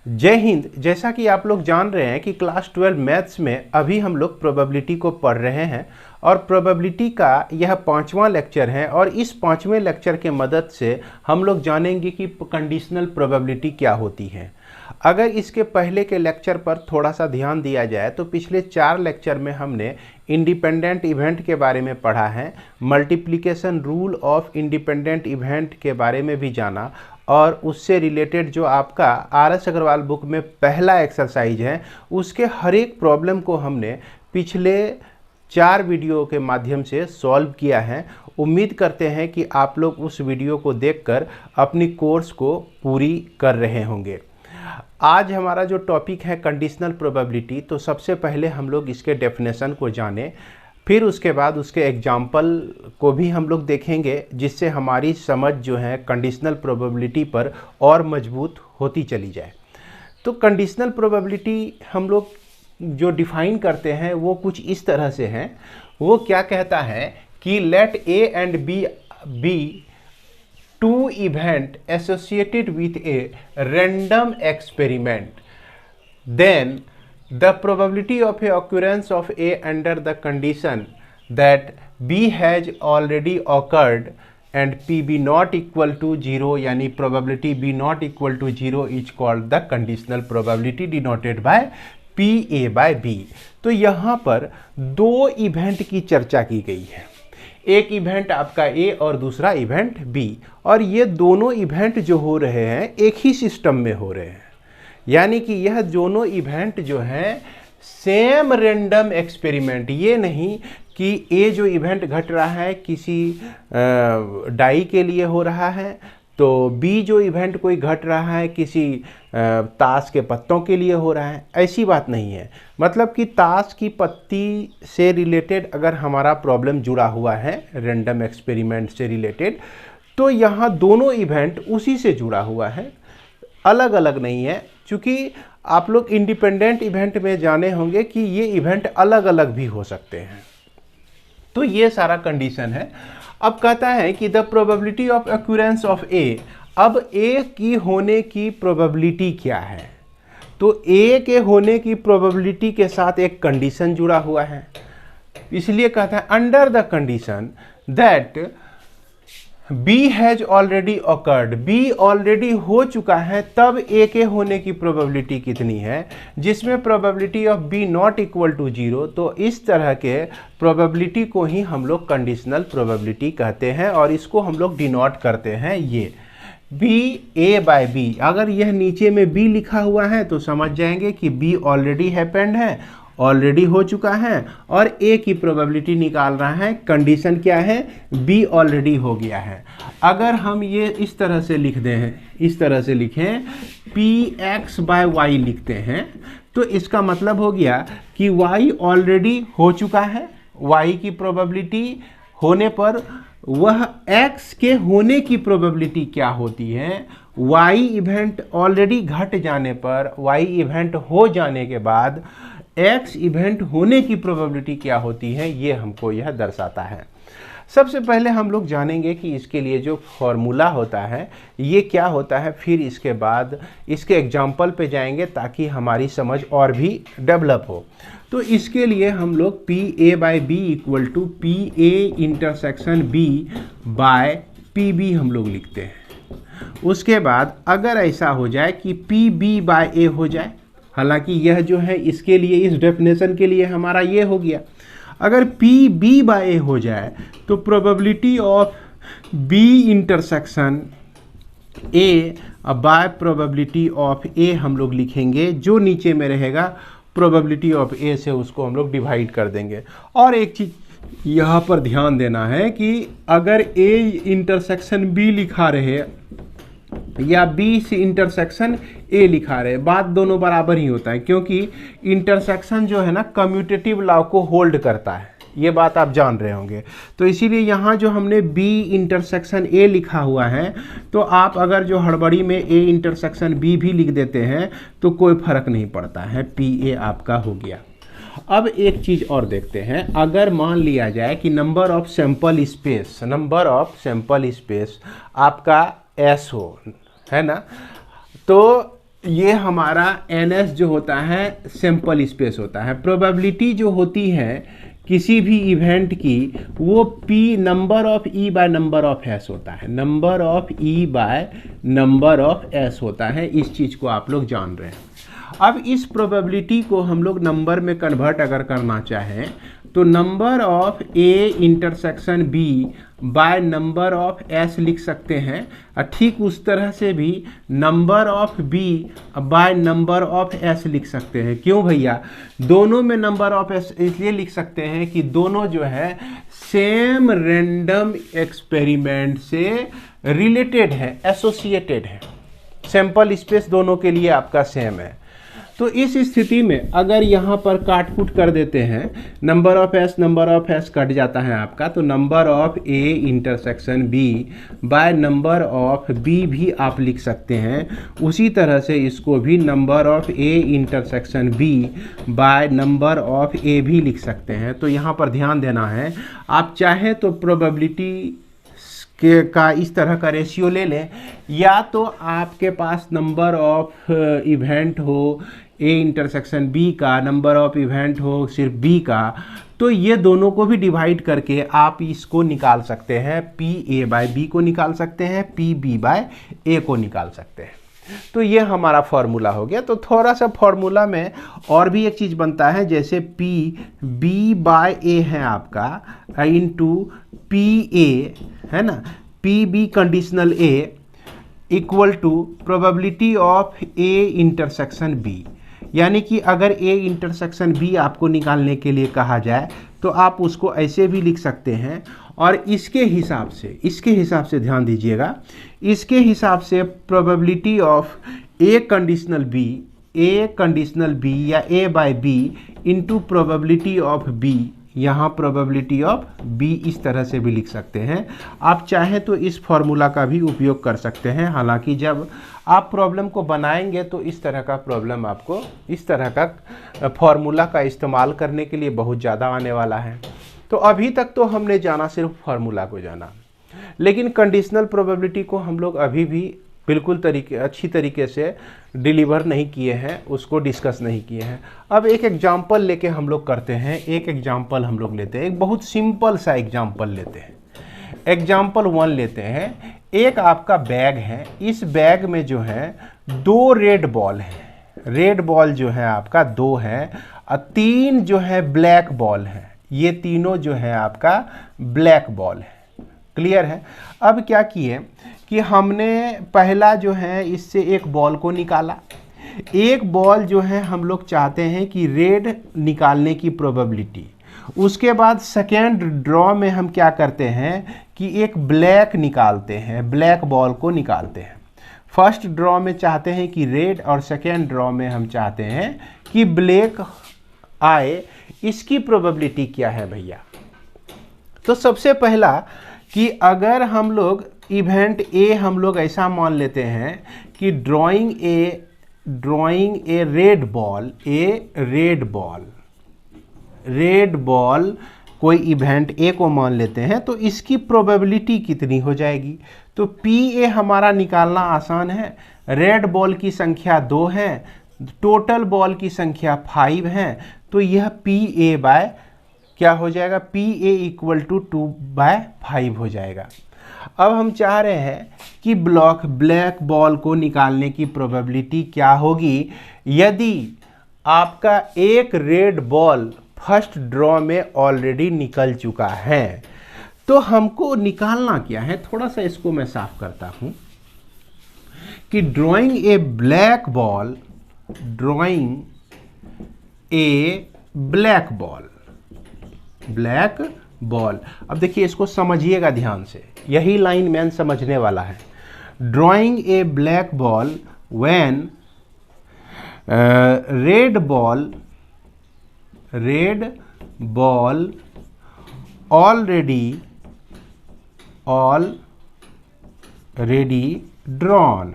जय हिंद। जैसा कि आप लोग जान रहे हैं कि क्लास 12 मैथ्स में अभी हम लोग प्रोबेबिलिटी को पढ़ रहे हैं और प्रोबेबिलिटी का यह 5वां लेक्चर है और इस 5वें लेक्चर के मदद से हम लोग जानेंगे कि कंडीशनल प्रोबेबिलिटी क्या होती है। अगर इसके पहले के लेक्चर पर थोड़ा सा ध्यान दिया जाए तो पिछले 4 लेक्चर में हमने इंडिपेंडेंट इवेंट के बारे में पढ़ा है, multiplication rule of independent event के बारे में भी जाना और उससे रिलेटेड जो आपका RS अग्रवाल बुक में पहला एक्सरसाइज है उसके हर एक प्रॉब्लम को हमने पिछले 4 वीडियो के माध्यम से सॉल्व किया है। उम्मीद करते हैं कि आप लोग उस वीडियो को देखकर अपनी कोर्स को पूरी कर रहे होंगे। आज हमारा जो टॉपिक है कंडीशनल प्रोबेबिलिटी, तो सबसे पहले हम लोग इसके डेफिनेशन को जानें, फिर उसके बाद उसके एग्जाम्पल को भी हम लोग देखेंगे जिससे हमारी समझ जो है कंडीशनल प्रोबेबिलिटी पर और मजबूत होती चली जाए। तो कंडीशनल प्रोबेबिलिटी हम लोग जो डिफाइन करते हैं वो कुछ इस तरह से है। वो क्या कहता है कि let A and B be two event associated with a random experiment, then the probability of a occurrence of A under the condition that B has already occurred and P be not equal to 0 यानी probability B not equal to 0 is called the conditional probability denoted by PA by B। तो यहाँ पर 2 event की चर्चा की गई है, एक इवेंट आपका A और दूसरा इवेंट B, और ये दोनों इवेंट जो हो रहे हैं एक ही सिस्टम में हो रहे हैं, यानी कि यह दोनों इवेंट जो हैं सेम रैंडम एक्सपेरिमेंट। ये नहीं कि ए जो इवेंट घट रहा है किसी डाई के लिए हो रहा है तो बी जो इवेंट कोई घट रहा है किसी ताश के पत्तों के लिए हो रहा है, ऐसी बात नहीं है। मतलब कि ताश की पत्ती से रिलेटेड अगर हमारा प्रॉब्लम जुड़ा हुआ है रैंडम एक्सपेरिमेंट से रिलेटेड, तो यहाँ दोनों इवेंट उसी से जुड़ा हुआ है, अलग अलग नहीं है। चूँकि आप लोग इंडिपेंडेंट इवेंट में जाने होंगे कि ये इवेंट अलग अलग भी हो सकते हैं। तो ये सारा कंडीशन है। अब कहता है कि the probability of occurrence of A, अब ए की होने की प्रोबेबिलिटी क्या है, तो ए के होने की प्रोबेबिलिटी के साथ एक कंडीशन जुड़ा हुआ है, इसलिए कहता है under the condition that B has already awkward, B already हो चुका है, तब A के होने की प्रोबेबिलिटी कितनी है, जिसमें probability of B not equal to 0। तो इस तरह के प्रोबेबिलिटी को ही हम लोग कंडीशनल प्रोबेबिलिटी कहते हैं और इसको हम लोग डिनोट करते हैं ये B A बाय B। अगर यह नीचे में B लिखा हुआ है तो समझ जाएंगे कि B ऑलरेडी हैपेंड है, ऑलरेडी हो चुका है, और ए की प्रोबेबिलिटी निकाल रहा है। कंडीशन क्या है, बी ऑलरेडी हो गया है। अगर हम ये इस तरह से लिख दें, इस तरह से लिखें पी एक्स बाय वाई लिखते हैं, तो इसका मतलब हो गया कि वाई ऑलरेडी हो चुका है, वाई की प्रोबेबिलिटी होने पर वह एक्स के होने की प्रोबेबिलिटी क्या होती है, वाई इवेंट ऑलरेडी घट जाने पर, वाई इवेंट हो जाने के बाद एक्स इवेंट होने की प्रोबेबिलिटी क्या होती है, ये हमको यह दर्शाता है। सबसे पहले हम लोग जानेंगे कि इसके लिए जो फॉर्मूला होता है ये क्या होता है, फिर इसके बाद इसके एग्जाम्पल पे जाएंगे ताकि हमारी समझ और भी डेवलप हो। तो इसके लिए हम लोग P A by B equal to P A intersection B by P B हम लोग लिखते हैं। उसके बाद अगर ऐसा हो जाए कि पी बी बाय ए हो जाए, हालांकि यह जो है इसके लिए इस डेफिनेशन के लिए हमारा ये हो गया, अगर पी बी बाय ए हो जाए तो probability of B intersection A by probability of A हम लोग लिखेंगे, जो नीचे में रहेगा प्रोबेबिलिटी ऑफ ए से उसको हम लोग डिवाइड कर देंगे। और एक चीज़ यहाँ पर ध्यान देना है कि अगर ए इंटरसेक्शन बी लिखा रहे या बी से इंटरसेक्शन ए लिखा रहे, बात दोनों बराबर ही होता है, क्योंकि इंटरसेक्शन जो है ना कम्यूटेटिव लॉ को होल्ड करता है, ये बात आप जान रहे होंगे। तो इसीलिए यहाँ जो हमने बी इंटरसेक्शन ए लिखा हुआ है, तो आप अगर जो हड़बड़ी में ए इंटरसेक्शन बी भी लिख देते हैं तो कोई फर्क नहीं पड़ता है, पी ए आपका हो गया। अब एक चीज़ और देखते हैं, अगर मान लिया जाए कि नंबर ऑफ सैंपल स्पेस आपका एस हो, है ना, तो ये हमारा ns जो होता है सैंपल स्पेस होता है। प्रोबेबिलिटी जो होती है किसी भी इवेंट की वो p number of e bye number of s होता है, number of e bye number of s होता है। इस चीज़ को आप लोग जान रहे हैं। अब इस प्रोबेबिलिटी को हम लोग नंबर में कन्वर्ट अगर करना चाहें तो number of a intersection b bye number of s लिख सकते हैं। और ठीक उस तरह से भी number of b bye number of s लिख सकते हैं। क्यों भैया? दोनों में नंबर ऑफ s इसलिए लिख सकते हैं कि दोनों जो है सेम रैंडम एक्सपेरिमेंट से रिलेटेड है, एसोसिएटेड है। सैंपल स्पेस दोनों के लिए आपका सेम है। तो इस स्थिति में अगर यहाँ पर काट कूट कर देते हैं, नंबर ऑफ एस कट जाता है आपका, तो number of A intersection B by number of B भी आप लिख सकते हैं। उसी तरह से इसको भी number of A intersection B by number of A भी लिख सकते हैं। तो यहाँ पर ध्यान देना है, आप चाहे तो प्रोबेबिलिटी का इस तरह का रेशियो ले लें, या तो आपके पास नंबर ऑफ इवेंट हो ए इंटरसेक्शन बी का, नंबर ऑफ इवेंट हो सिर्फ बी का, तो ये दोनों को भी डिवाइड करके आप इसको निकाल सकते हैं। पी ए बाय बी को निकाल सकते हैं, पी बी बाय ए को निकाल सकते हैं। तो ये हमारा फॉर्मूला हो गया। तो थोड़ा सा फॉर्मूला में और भी एक चीज़ बनता है, जैसे पी बी बाय ए है आपका इनटू पी ए, है ना, P B conditional A equal to probability of A intersection B. यानी कि अगर ए इंटरसेक्शन बी आपको निकालने के लिए कहा जाए तो आप उसको ऐसे भी लिख सकते हैं। और इसके हिसाब से ध्यान दीजिएगा, इसके हिसाब से probability of A conditional B या A by B into probability of B, यहाँ प्रोबेबिलिटी ऑफ बी इस तरह से भी लिख सकते हैं। आप चाहें तो इस फॉर्मूला का भी उपयोग कर सकते हैं। हालांकि जब आप प्रॉब्लम को बनाएंगे तो इस तरह का प्रॉब्लम आपको, इस तरह का फॉर्मूला का इस्तेमाल करने के लिए बहुत ज़्यादा आने वाला है। तो अभी तक तो हमने जाना सिर्फ फार्मूला को जाना, लेकिन कंडीशनल प्रोबेबिलिटी को हम लोग अभी भी बिल्कुल अच्छी तरीके से डिलीवर नहीं किए हैं, उसको डिस्कस नहीं किए हैं। अब एक एग्जांपल लेके हम लोग करते हैं। एक एग्जांपल हम लोग लेते हैं, एक बहुत सिंपल सा एग्जांपल लेते हैं। एग्जांपल 1 लेते हैं। एक आपका बैग है, इस बैग में जो है 2 रेड बॉल है। रेड बॉल जो है आपका 2 है और 3 जो है ब्लैक बॉल है। ये तीनों जो है आपका ब्लैक बॉल है। क्लियर है? अब क्या किए कि हमने पहला जो है इससे एक बॉल को निकाला। एक बॉल जो है हम लोग चाहते हैं कि रेड निकालने की प्रोबेबिलिटी। उसके बाद सेकेंड ड्रॉ में हम क्या करते हैं कि एक ब्लैक निकालते हैं, ब्लैक बॉल को निकालते हैं। फर्स्ट ड्रॉ में चाहते हैं कि रेड और सेकेंड ड्रॉ में हम चाहते हैं कि ब्लैक आए। इसकी प्रोबेबिलिटी क्या है भैया? तो सबसे पहला कि अगर हम लोग इवेंट ए हम लोग ऐसा मान लेते हैं कि ड्राइंग ए रेड बॉल कोई इवेंट ए को मान लेते हैं, तो इसकी प्रोबेबिलिटी कितनी हो जाएगी? तो पी ए हमारा निकालना आसान है। रेड बॉल की संख्या 2 है, टोटल बॉल की संख्या 5 है, तो यह पी ए बाय क्या हो जाएगा? पी ए इक्वल टू 2/5 हो जाएगा। अब हम चाह रहे हैं कि ब्लैक बॉल को निकालने की प्रोबेबिलिटी क्या होगी यदि आपका एक रेड बॉल फर्स्ट ड्रॉ में ऑलरेडी निकल चुका है। तो हमको निकालना क्या है, थोड़ा सा इसको मैं साफ करता हूं कि ड्रॉइंग ए ब्लैक बॉल। अब देखिए इसको समझिएगा ध्यान से, यही लाइन मैन समझने वाला है। Drawing a black ball when red ball already drawn.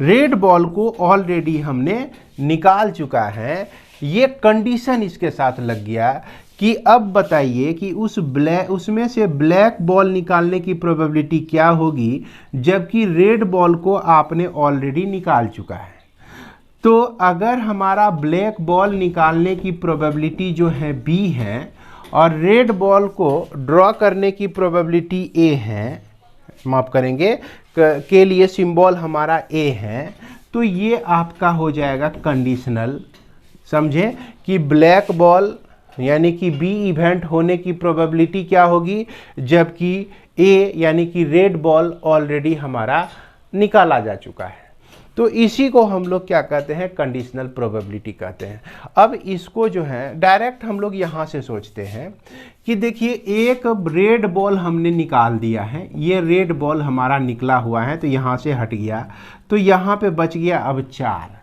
Red ball को ऑलरेडी हमने निकाल चुका है। ये कंडीशन इसके साथ लग गया कि अब बताइए कि उसमें से ब्लैक बॉल निकालने की प्रोबेबिलिटी क्या होगी, जबकि रेड बॉल को आपने ऑलरेडी निकाल चुका है। तो अगर हमारा ब्लैक बॉल निकालने की प्रोबेबिलिटी जो है B है और रेड बॉल को ड्रॉ करने की प्रोबेबिलिटी A है, माफ करेंगे के लिए सिंबल हमारा A है, तो ये आपका हो जाएगा कंडीशनल। समझे कि ब्लैक बॉल यानी कि B इवेंट होने की प्रोबेबिलिटी क्या होगी, जबकि A यानी कि रेड बॉल ऑलरेडी हमारा निकाला जा चुका है। तो इसी को हम लोग क्या कहते हैं, कंडीशनल प्रोबेबिलिटी कहते हैं। अब इसको जो है डायरेक्ट हम लोग यहाँ से सोचते हैं कि देखिए एक रेड बॉल हमने निकाल दिया है, ये रेड बॉल हमारा निकला हुआ है, तो यहाँ से हट गया, तो यहाँ पे बच गया अब 4।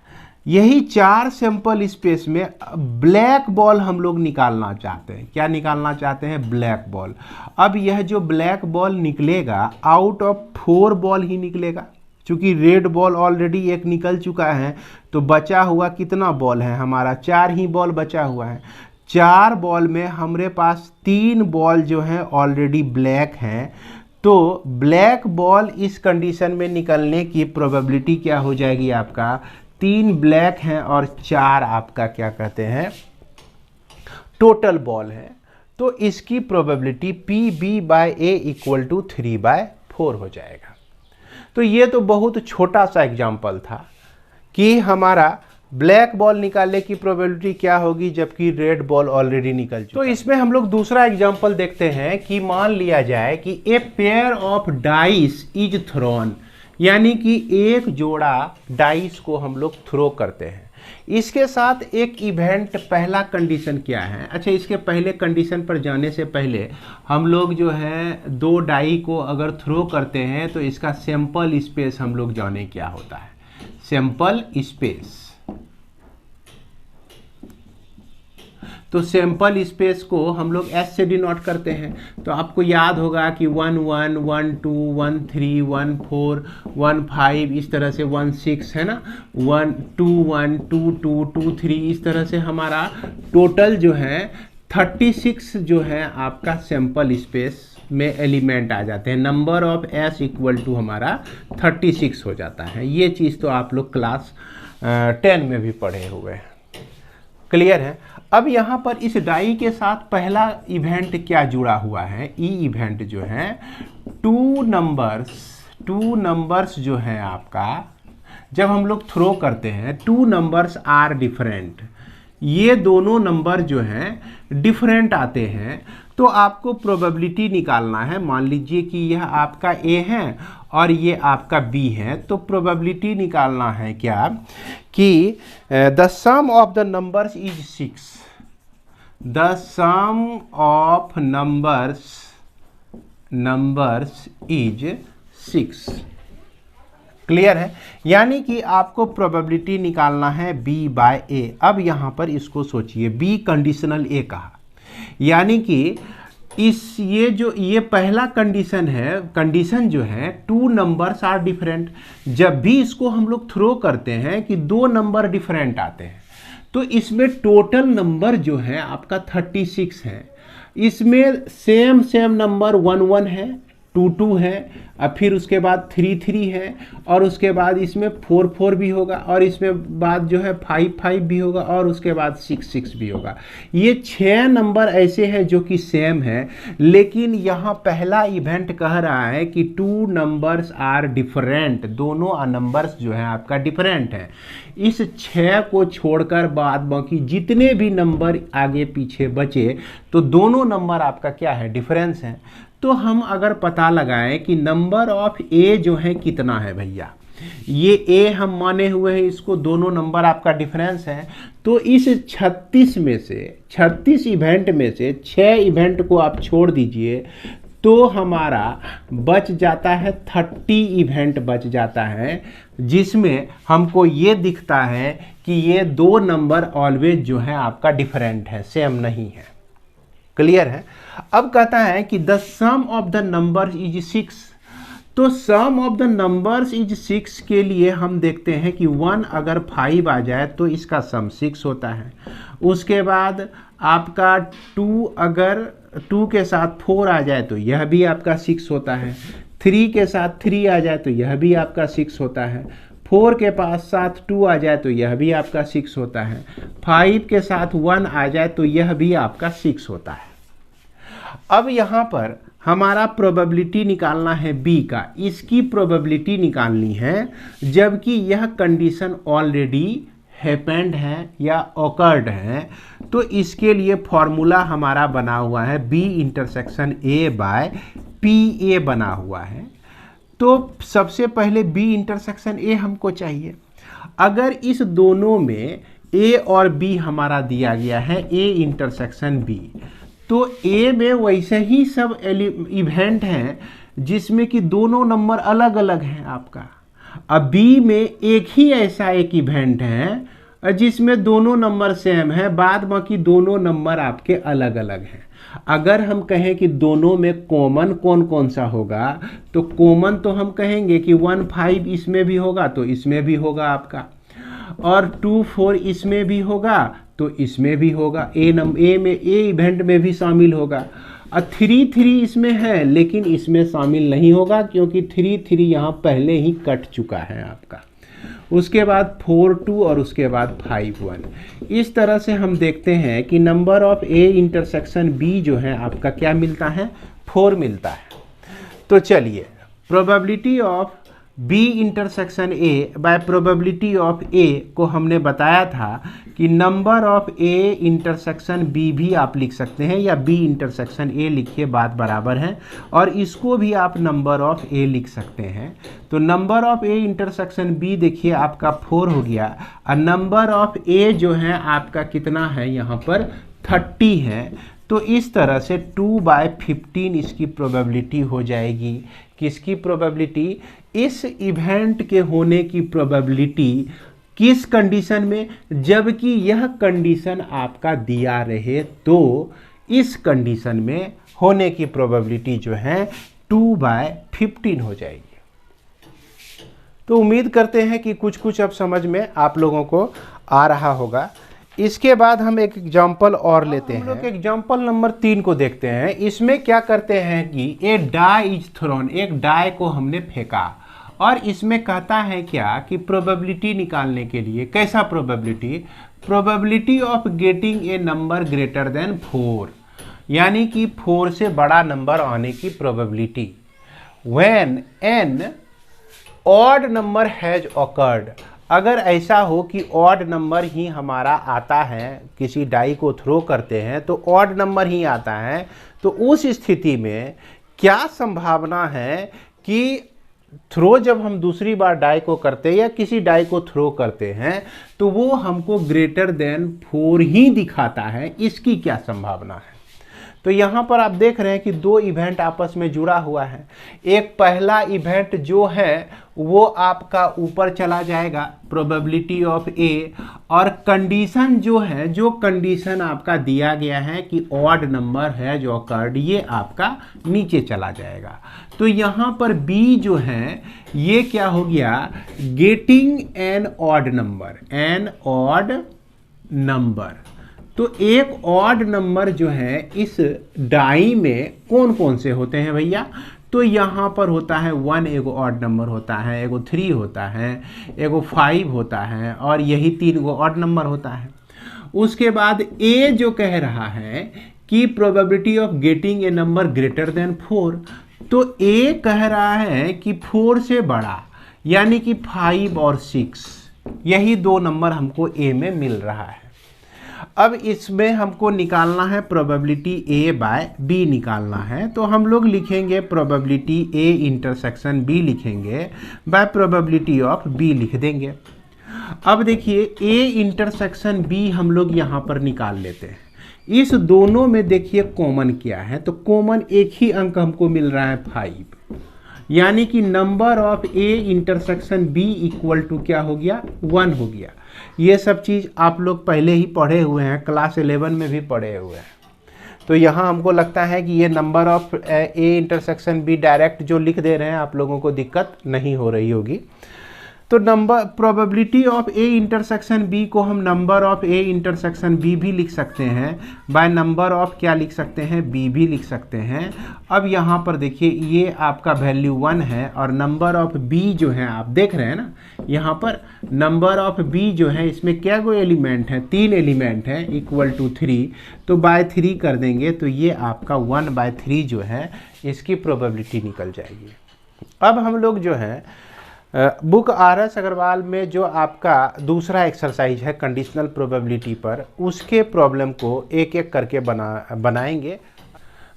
यही 4 सैंपल स्पेस में ब्लैक बॉल हम लोग निकालना चाहते हैं। क्या निकालना चाहते हैं, ब्लैक बॉल। अब यह जो ब्लैक बॉल निकलेगा आउट ऑफ 4 बॉल ही निकलेगा, चूँकि रेड बॉल ऑलरेडी एक निकल चुका है, तो बचा हुआ कितना बॉल है हमारा, 4 ही बॉल बचा हुआ है। 4 बॉल में हमारे पास 3 बॉल जो हैं ऑलरेडी ब्लैक हैं, तो ब्लैक बॉल इस कंडीशन में निकलने की प्रोबेबिलिटी क्या हो जाएगी आपका, 3 ब्लैक हैं और 4 आपका क्या कहते हैं टोटल बॉल है। तो इसकी प्रोबेबिलिटी PB/A = 3/4 हो जाएगा। तो ये तो बहुत छोटा सा एग्जाम्पल था कि हमारा ब्लैक बॉल निकालने की प्रोबेबिलिटी क्या होगी, जबकि रेड बॉल ऑलरेडी निकल चुका। तो इसमें हम लोग दूसरा एग्जाम्पल देखते हैं कि मान लिया जाए कि a pair of dice is throne, यानी कि एक जोड़ा डाइस को हम लोग थ्रो करते हैं। इसके साथ एक इवेंट, पहला कंडीशन क्या है, अच्छा इसके पहले कंडीशन पर जाने से पहले हम लोग जो है 2 डाई को अगर थ्रो करते हैं तो इसका सैंपल स्पेस हम लोग जाने क्या होता है, सैंपल स्पेस। तो सैंपल स्पेस को हम लोग S से डिनोट करते हैं। तो आपको याद होगा कि 1 1 1 2 1 3 1 4 1 5 इस तरह से 1 6 है ना, 1 2 1 2 2 2 3 इस तरह से हमारा टोटल जो है 36 जो है आपका सैंपल स्पेस में एलिमेंट आ जाते हैं। नंबर ऑफ S = हमारा 36 हो जाता है। ये चीज़ तो आप लोग क्लास 10 में भी पढ़े हुए हैं, क्लियर है। अब यहाँ पर इस डाई के साथ पहला इवेंट क्या जुड़ा हुआ है, ई इवेंट जो है 2 नंबर्स जो है आपका, जब हम लोग थ्रो करते हैं 2 नंबर्स आर डिफरेंट, ये दोनों नंबर जो हैं डिफरेंट आते हैं, तो आपको प्रोबेबिलिटी निकालना है। मान लीजिए कि यह आपका A है और ये आपका B है, तो प्रोबेबिलिटी निकालना है क्या कि the sum of the numbers is 6, the sum of numbers is 6, clear है। यानी कि आपको प्रोबेबिलिटी निकालना है B/A। अब यहाँ पर इसको सोचिए, B कंडीशनल A कहा, यानी कि ये पहला कंडीशन है, कंडीशन जो है 2 नंबर्स आर डिफरेंट। जब भी इसको हम लोग थ्रो करते हैं कि 2 नंबर डिफरेंट आते हैं, तो इसमें टोटल नंबर जो है आपका 36 है। इसमें सेम नंबर 1 1 है, 2 2 है, और फिर उसके बाद 3 3 है, और उसके बाद इसमें 4 4 भी होगा, और इसमें बाद जो है 5 5 भी होगा, और उसके बाद 6 6 भी होगा। ये 6 नंबर ऐसे हैं जो कि सेम है, लेकिन यहाँ पहला इवेंट कह रहा है कि 2 नंबर्स आर डिफरेंट, दोनों नंबर्स जो हैं आपका डिफरेंट हैं। इस 6 को छोड़कर बाद बाकी जितने भी नंबर आगे पीछे बचे, तो दोनों नंबर आपका क्या है, डिफरेंस है। तो हम अगर पता लगाएं कि नंबर ऑफ A जो है कितना है भैया, ये A हम माने हुए हैं, इसको दोनों नंबर आपका डिफरेंस है, तो इस 36 इवेंट में से 6 इवेंट को आप छोड़ दीजिए, तो हमारा बच जाता है 30 इवेंट बच जाता है, जिसमें हमको ये दिखता है कि ये 2 नंबर ऑलवेज जो है आपका डिफरेंट है, सेम नहीं है, क्लियर है। अब कहता है कि the sum of the number is 6, तो sum of the numbers is 6 के लिए हम देखते हैं कि 1 अगर 5 आ जाए तो इसका सम 6 होता है। उसके बाद आपका 2 अगर 2 के साथ 4 आ जाए तो यह भी आपका 6 होता है। 3 के साथ 3 आ जाए तो यह भी आपका 6 होता है। 4 के पास साथ 2 आ जाए तो यह भी आपका 6 होता है। 5 के साथ 1 आ जाए तो यह भी आपका 6 होता है। अब यहाँ पर हमारा प्रोबेबिलिटी निकालना है बी का। इसकी प्रोबेबिलिटी निकालनी है जबकि यह कंडीशन ऑलरेडी हैपेंड है या ऑकर्ड है। तो इसके लिए फॉर्मूला हमारा बना हुआ है B intersection A by P A बना हुआ है। तो सबसे पहले बी इंटरसेक्शन ए हमको चाहिए। अगर इस दोनों में ए और बी हमारा दिया गया है ए इंटरसेक्शन बी, तो ए में वैसे ही सब इवेंट हैं जिसमें कि दोनों नंबर अलग अलग हैं आपका। अब बी में एक ही ऐसा एक इवेंट है जिसमें दोनों नंबर सेम है, बाद बाकी दोनों नंबर आपके अलग अलग हैं। अगर हम कहें कि दोनों में कॉमन कौन कौन सा होगा, तो कॉमन तो हम कहेंगे कि 1 5 इसमें भी होगा तो इसमें भी होगा आपका, और 2 4 इसमें भी होगा तो इसमें भी होगा। ए में ए इवेंट में भी शामिल होगा। और 3 3 इसमें है लेकिन इसमें शामिल नहीं होगा क्योंकि 3 3 यहाँ पहले ही कट चुका है आपका। उसके बाद 4 2 और उसके बाद 5 1। इस तरह से हम देखते हैं कि number of A intersection B जो है आपका क्या मिलता है, 4 मिलता है। तो चलिए probability of B intersection A by probability of A को हमने बताया था कि number of A intersection B भी आप लिख सकते हैं या बी इंटरसेक्शन ए लिखिए, बात बराबर है। और इसको भी आप नंबर ऑफ ए लिख सकते हैं। तो number of A intersection B देखिए आपका 4 हो गया, और नंबर ऑफ ए जो है आपका कितना है यहाँ पर 30 है। तो इस तरह से 2/15 इसकी प्रोबेबिलिटी हो जाएगी। किसकी प्रोबेबिलिटी? इस इवेंट के होने की प्रोबेबिलिटी। किस कंडीशन में? जबकि यह कंडीशन आपका दिया रहे तो इस कंडीशन में होने की प्रोबेबिलिटी जो है 2/15 हो जाएगी। तो उम्मीद करते हैं कि कुछ कुछ अब समझ में आप लोगों को आ रहा होगा। इसके बाद हम एक एग्जाम्पल और लेते हैं। हम लोग एग्जाम्पल नंबर 3 को देखते हैं। इसमें क्या करते हैं कि ए डाई इज थ्रोन, एक डाई को हमने फेंका, और इसमें कहता है क्या कि प्रोबेबिलिटी निकालने के लिए। कैसा probability? Probability of getting a number greater then 4, यानी कि 4 से बड़ा नंबर आने की probability. When an odd number has awkward, अगर ऐसा हो कि ऑड नंबर ही हमारा आता है, किसी डाई को थ्रो करते हैं तो ऑड नंबर ही आता है, तो उस स्थिति में क्या संभावना है कि थ्रो जब हम दूसरी बार डाई को करते हैं या किसी डाई को थ्रो करते हैं तो वो हमको ग्रेटर देन 4 ही दिखाता है, इसकी क्या संभावना है? तो यहाँ पर आप देख रहे हैं कि 2 इवेंट आपस में जुड़ा हुआ है। एक पहला इवेंट जो है वो आपका ऊपर चला जाएगा, प्रोबेबिलिटी ऑफ ए, और कंडीशन जो है, जो कंडीशन आपका दिया गया है कि ऑड नंबर है जो ऑकर्ड, ये आपका नीचे चला जाएगा। तो यहाँ पर बी जो है ये क्या हो गया? Getting an odd number, an odd number. तो एक ऑड नंबर जो है इस डाई में कौन कौन से होते हैं भैया? तो यहाँ पर होता है 1 एगो ऑड नंबर होता है, एगो 3 होता है, एगो 5 होता है, और यही 3 गो ऑड नंबर होता है। उसके बाद ए जो कह रहा है कि probability of getting a number greater then 4, तो ए कह रहा है कि 4 से बड़ा, यानी कि 5 और 6, यही 2 नंबर हमको ए में मिल रहा है। अब इसमें हमको निकालना है प्रोबेबिलिटी ए बाय बी निकालना है, तो हम लोग लिखेंगे प्रोबेबिलिटी ए इंटरसेक्शन बी लिखेंगे, बाय प्रोबेबिलिटी ऑफ बी लिख देंगे। अब देखिए ए इंटरसेक्शन बी हम लोग यहाँ पर निकाल लेते हैं। इस दोनों में देखिए कॉमन क्या है, तो कॉमन एक ही अंक हमको मिल रहा है 5, यानी कि number of A intersection B equal to क्या हो गया? 1 हो गया। ये सब चीज़ आप लोग पहले ही पढ़े हुए हैं, क्लास 11 में भी पढ़े हुए हैं। तो यहाँ हमको लगता है कि ये number of A intersection B direct जो लिख दे रहे हैं आप लोगों को दिक्कत नहीं हो रही होगी। तो number probability of A intersection B को हम number of A intersection B भी लिख सकते हैं, बाय नंबर ऑफ क्या लिख सकते हैं, बी भी लिख सकते हैं। अब यहाँ पर देखिए ये आपका वैल्यू 1 है और नंबर ऑफ बी जो है आप देख रहे हैं ना, यहाँ पर नंबर ऑफ बी जो है इसमें क्या कोई एलिमेंट है, 3 एलिमेंट है इक्वल टू 3, तो बाय 3 कर देंगे तो ये आपका 1/3 जो है इसकी प्रोबेबिलिटी निकल जाएगी। अब हम लोग जो है बुक RS अग्रवाल में जो आपका दूसरा एक्सरसाइज है कंडीशनल प्रोबेबिलिटी पर, उसके प्रॉब्लम को एक एक करके बनाएंगे।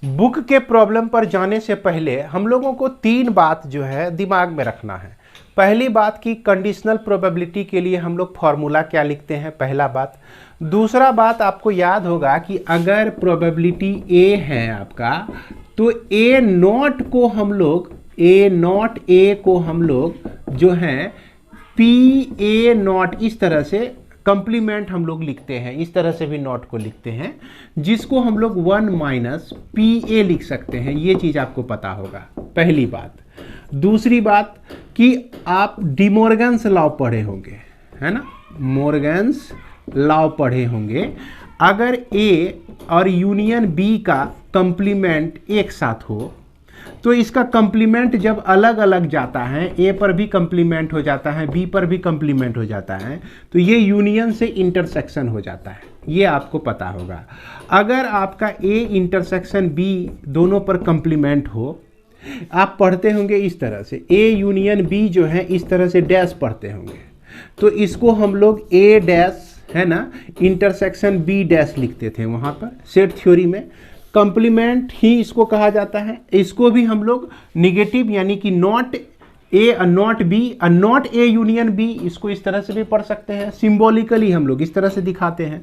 बुक के प्रॉब्लम पर जाने से पहले हम लोगों को 3 बात जो है दिमाग में रखना है। पहली बात कि कंडीशनल प्रोबेबिलिटी के लिए हम लोग फॉर्मूला क्या लिखते हैं, पहला बात। दूसरा बात आपको याद होगा कि अगर प्रोबेबिलिटी ए है आपका, तो ए नॉट ए को हम लोग जो है PA0 इस तरह से कंप्लीमेंट हम लोग लिखते हैं, इस तरह से भी नॉट को लिखते हैं, जिसको हम लोग 1 - PA लिख सकते हैं। ये चीज़ आपको पता होगा, पहली बात। दूसरी बात कि आप डिमॉर्गन्स लॉ पढ़े होंगे, है ना, मॉर्गन्स लॉ पढ़े होंगे। अगर A और यूनियन B का कंप्लीमेंट एक साथ हो तो इसका कंप्लीमेंट जब अलग अलग जाता है, ए पर भी कंप्लीमेंट हो जाता है, बी पर भी कंप्लीमेंट हो जाता है, तो ये यूनियन से इंटरसेक्शन हो जाता है, ये आपको पता होगा। अगर आपका ए इंटरसेक्शन बी दोनों पर कंप्लीमेंट हो, आप पढ़ते होंगे इस तरह से, ए यूनियन बी जो है इस तरह से डैश पढ़ते होंगे, तो इसको हम लोग ए डैश है ना इंटरसेक्शन बी डैश लिखते थे वहाँ पर सेट थ्योरी में। कंप्लीमेंट ही इसको कहा जाता है। इसको भी हम लोग निगेटिव यानी कि not A not B not A union B, इसको इस तरह से भी पढ़ सकते हैं। सिंबॉलिकली हम लोग इस तरह से दिखाते हैं।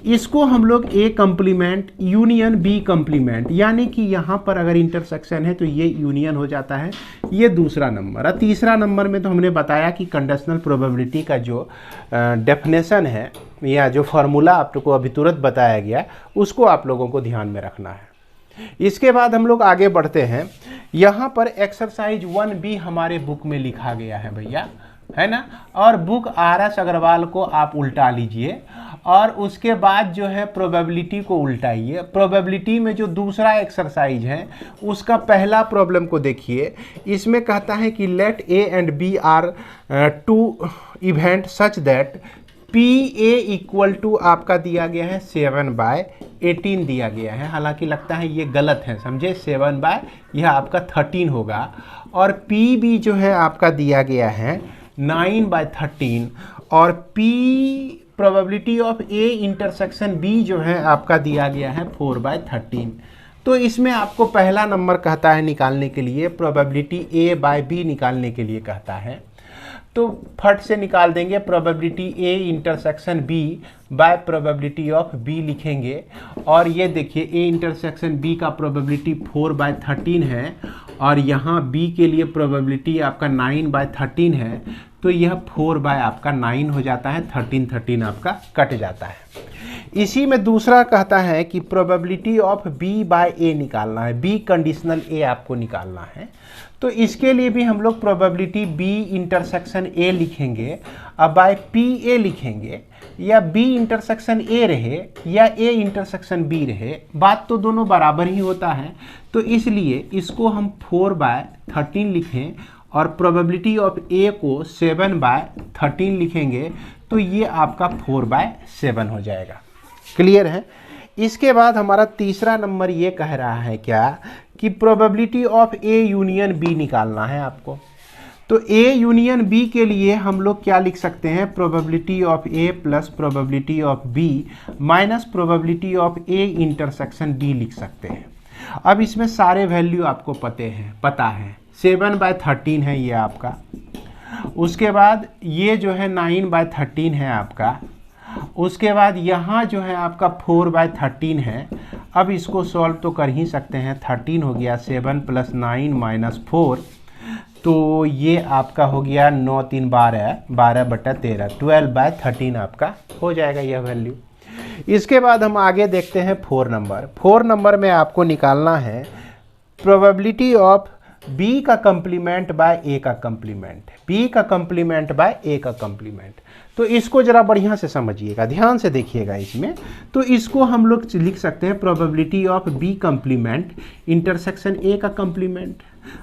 इसको हम लोग ए कंप्लीमेंट यूनियन बी कंप्लीमेंट, यानी कि यहाँ पर अगर इंटरसेक्शन है तो ये यूनियन हो जाता है। ये दूसरा नंबर। और तीसरा नंबर में तो हमने बताया कि कंडीशनल प्रोबेबिलिटी का जो डेफिनेशन है या जो फार्मूला आप लोग को अभी तुरंत बताया गया, उसको आप लोगों को ध्यान में रखना है। इसके बाद हम लोग आगे बढ़ते हैं। यहाँ पर एक्सरसाइज 1B हमारे बुक में लिखा गया है भैया, है ना, और बुक RS अग्रवाल को आप उल्टा लीजिए और उसके बाद जो है प्रोबेबिलिटी को उल्टाइए। प्रोबेबिलिटी में जो दूसरा एक्सरसाइज है उसका पहला प्रॉब्लम को देखिए। इसमें कहता है कि let A and B are two event such that PA equal to आपका दिया गया है 7/18 दिया गया है। हालांकि लगता है ये गलत है, समझे, 7 यह आपका 13 होगा। और PB जो है आपका दिया गया है 9/13 और P probability of A intersection B जो है आपका दिया गया है 4/13। तो इसमें आपको पहला नंबर कहता है निकालने के लिए, प्रोबेबिलिटी A/B निकालने के लिए कहता है। तो फट से निकाल देंगे। Probability A intersection B bye probability of B लिखेंगे। और ये देखिए A इंटरसेक्शन B का प्रोबेबिलिटी 4/13 है और यहाँ B के लिए प्रोबेबिलिटी आपका 9/13 है। तो यह 4/9 हो जाता है, 13 आपका कट जाता है। इसी में दूसरा कहता है कि प्रोबेबिलिटी ऑफ B/A निकालना है, B कंडीशनल A आपको निकालना है। तो इसके लिए भी हम लोग प्रोबेबिलिटी B इंटरसेक्शन A लिखेंगे, अब बाय PA लिखेंगे, या B इंटरसेक्शन A रहे या A इंटरसेक्शन B रहे, बात तो दोनों बराबर ही होता है। तो इसलिए इसको हम 4/13 लिखें और प्रोबेबिलिटी ऑफ A को 7/13 लिखेंगे, तो ये आपका 4/7 हो जाएगा। क्लियर है। इसके बाद हमारा तीसरा नंबर ये कह रहा है क्या कि probability of A union B निकालना है आपको। तो A यूनियन B के लिए हम लोग क्या लिख सकते हैं, probability of A plus probability of B minus probability of A intersection B लिख सकते हैं। अब इसमें सारे वैल्यू आपको पता है 7/13 है ये आपका। उसके बाद ये जो है 9/13 है आपका। उसके बाद यहाँ जो है आपका 4/13 है। अब इसको सॉल्व तो कर ही सकते हैं, 13 हो गया, 7 + 9 - 4, तो ये आपका हो गया 9 × 3 = 12, 12/13, 12/13 आपका हो जाएगा यह वैल्यू। इसके बाद हम आगे देखते हैं 4 नंबर। 4 नंबर में आपको निकालना है प्रोबेबिलिटी ऑफ बी का कंप्लीमेंट बाय ए का कंप्लीमेंट, बी का कंप्लीमेंट बाय ए का कंप्लीमेंट। तो इसको जरा बढ़िया से समझिएगा, ध्यान से देखिएगा इसमें। तो इसको हम लोग लिख सकते हैं probability of B complement intersection A का कंप्लीमेंट।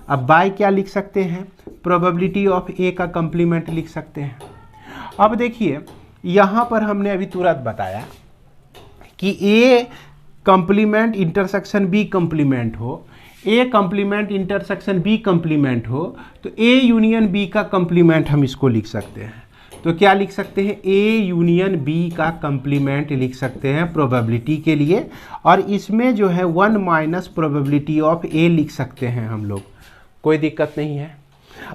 अब बाय क्या लिख सकते हैं, प्रोबेबिलिटी ऑफ ए का कंप्लीमेंट लिख सकते हैं। अब देखिए यहाँ पर हमने अभी तुरंत बताया कि ए कंप्लीमेंट इंटरसेक्शन बी कंप्लीमेंट हो, ए कंप्लीमेंट इंटरसेक्शन बी कंप्लीमेंट हो, तो ए यूनियन बी का कंप्लीमेंट हम इसको लिख सकते हैं। तो क्या लिख सकते हैं, ए यूनियन बी का कंप्लीमेंट लिख सकते हैं प्रोबेबिलिटी के लिए, और इसमें जो है 1 माइनस प्रोबेबिलिटी ऑफ ए लिख सकते हैं हम लोग, कोई दिक्कत नहीं है।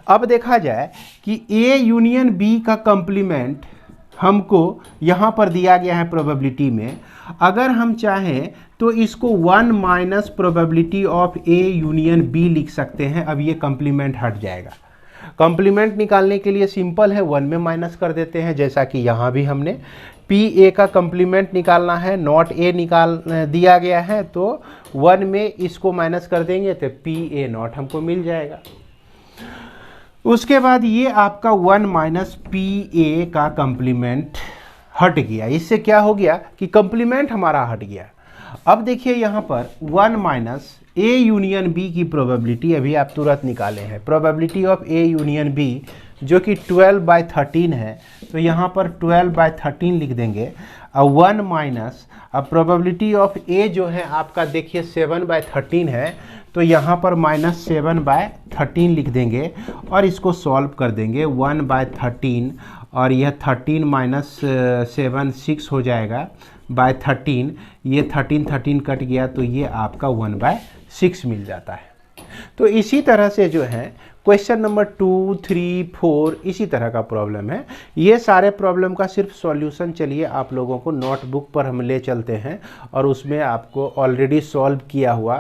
अब देखा जाए कि ए यूनियन बी का कंप्लीमेंट हमको यहाँ पर दिया गया है प्रोबेबिलिटी में। अगर हम चाहें तो इसको 1 minus probability of A union B लिख सकते हैं। अब ये कंप्लीमेंट हट जाएगा। कंप्लीमेंट निकालने के लिए सिंपल है, 1 में माइनस कर देते हैं, जैसा कि यहाँ भी हमने पी ए का कंप्लीमेंट निकालना है, नॉट ए निकाल दिया गया है, तो 1 में इसको माइनस कर देंगे तो पी ए नॉट हमको मिल जाएगा। उसके बाद ये आपका 1 माइनस पी ए का कंप्लीमेंट हट गया। इससे क्या हो गया कि कंप्लीमेंट हमारा हट गया। अब देखिए यहाँ पर 1 माइनस ए यूनियन बी की प्रोबेबिलिटी अभी आप तुरंत निकाले हैं, probability of A union B जो कि 12/13 है, तो यहाँ पर 12/13 लिख देंगे। अब 1 माइनस, अब प्रोबेबिलिटी ऑफ ए जो है आपका देखिए 7/13 है, तो यहाँ पर -7/13 लिख देंगे और इसको सॉल्व कर देंगे। 1/13 और यह 13 माइनस 7 6 हो जाएगा बाय 13, ये 13 कट गया तो ये आपका 1/6 मिल जाता है। तो इसी तरह से जो है क्वेश्चन नंबर 2, 3, 4 इसी तरह का प्रॉब्लम है। ये सारे प्रॉब्लम का सिर्फ सॉल्यूशन चलिए आप लोगों को नोटबुक पर हम ले चलते हैं और उसमें आपको ऑलरेडी सॉल्व किया हुआ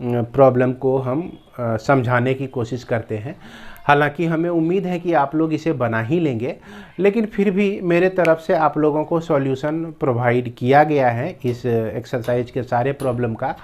प्रॉब्लम को हम समझाने की कोशिश करते हैं। हालांकि हमें उम्मीद है कि आप लोग इसे बना ही लेंगे, लेकिन फिर भी मेरे तरफ से आप लोगों को सॉल्यूशन प्रोवाइड किया गया है इस एक्सरसाइज के सारे प्रॉब्लम का।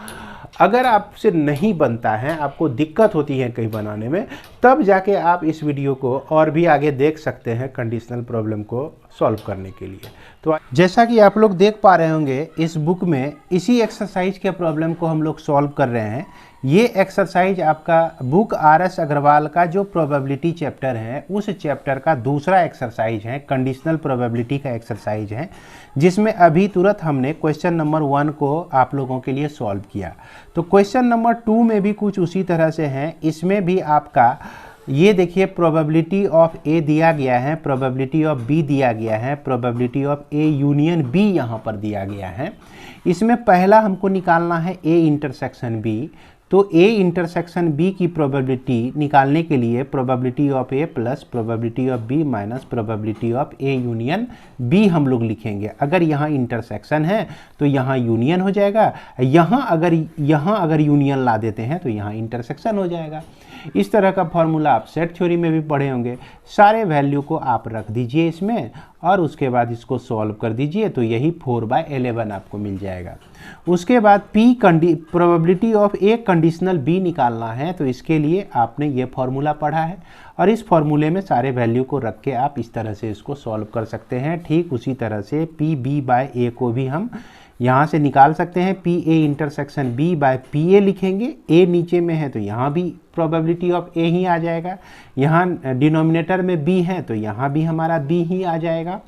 अगर आपसे नहीं बनता है, आपको दिक्कत होती है कहीं बनाने में, तब जाके आप इस वीडियो को और भी आगे देख सकते हैं कंडीशनल प्रॉब्लम को सॉल्व करने के लिए। तो जैसा कि आप लोग देख पा रहे होंगे इस बुक में इसी एक्सरसाइज के प्रॉब्लम को हम लोग सॉल्व कर रहे हैं। ये एक्सरसाइज आपका बुक RS अग्रवाल का जो प्रोबेबिलिटी चैप्टर है उस चैप्टर का दूसरा एक्सरसाइज है, कंडीशनल प्रोबेबिलिटी का एक्सरसाइज है, जिसमें अभी तुरंत हमने क्वेश्चन नंबर 1 को आप लोगों के लिए सॉल्व किया। तो क्वेश्चन नंबर 2 में भी कुछ उसी तरह से है। इसमें भी आपका ये देखिए प्रोबेबिलिटी ऑफ ए दिया गया है, प्रोबेबिलिटी ऑफ बी दिया गया है, probability of A union B यहाँ पर दिया गया है। इसमें पहला हमको निकालना है ए इंटरसेक्शन बी। तो ए इंटरसेक्शन बी की प्रोबेबिलिटी निकालने के लिए probability of A plus probability of B minus probability of A union B हम लोग लिखेंगे। अगर यहाँ इंटरसेक्शन है तो यहाँ यूनियन हो जाएगा, यहाँ अगर यूनियन ला देते हैं तो यहाँ इंटरसेक्शन हो जाएगा। इस तरह का फॉर्मूला आप सेट थ्योरी में भी पढ़े होंगे। सारे वैल्यू को आप रख दीजिए इसमें और उसके बाद इसको सॉल्व कर दीजिए, तो यही 4/11 आपको मिल जाएगा। उसके बाद probability of A conditional B निकालना है, तो इसके लिए आपने ये फॉर्मूला पढ़ा है और इस फॉर्मूले में सारे वैल्यू को रख के आप इस तरह से इसको सॉल्व कर सकते हैं। ठीक उसी तरह से पी बी बाय ए को भी हम यहाँ से निकाल सकते हैं। P A intersection B by P A लिखेंगे, ए नीचे में है तो यहाँ भी प्रोबेबिलिटी ऑफ ए ही आ जाएगा, यहाँ डिनोमिनेटर में बी है तो यहाँ भी हमारा बी ही आ जाएगा।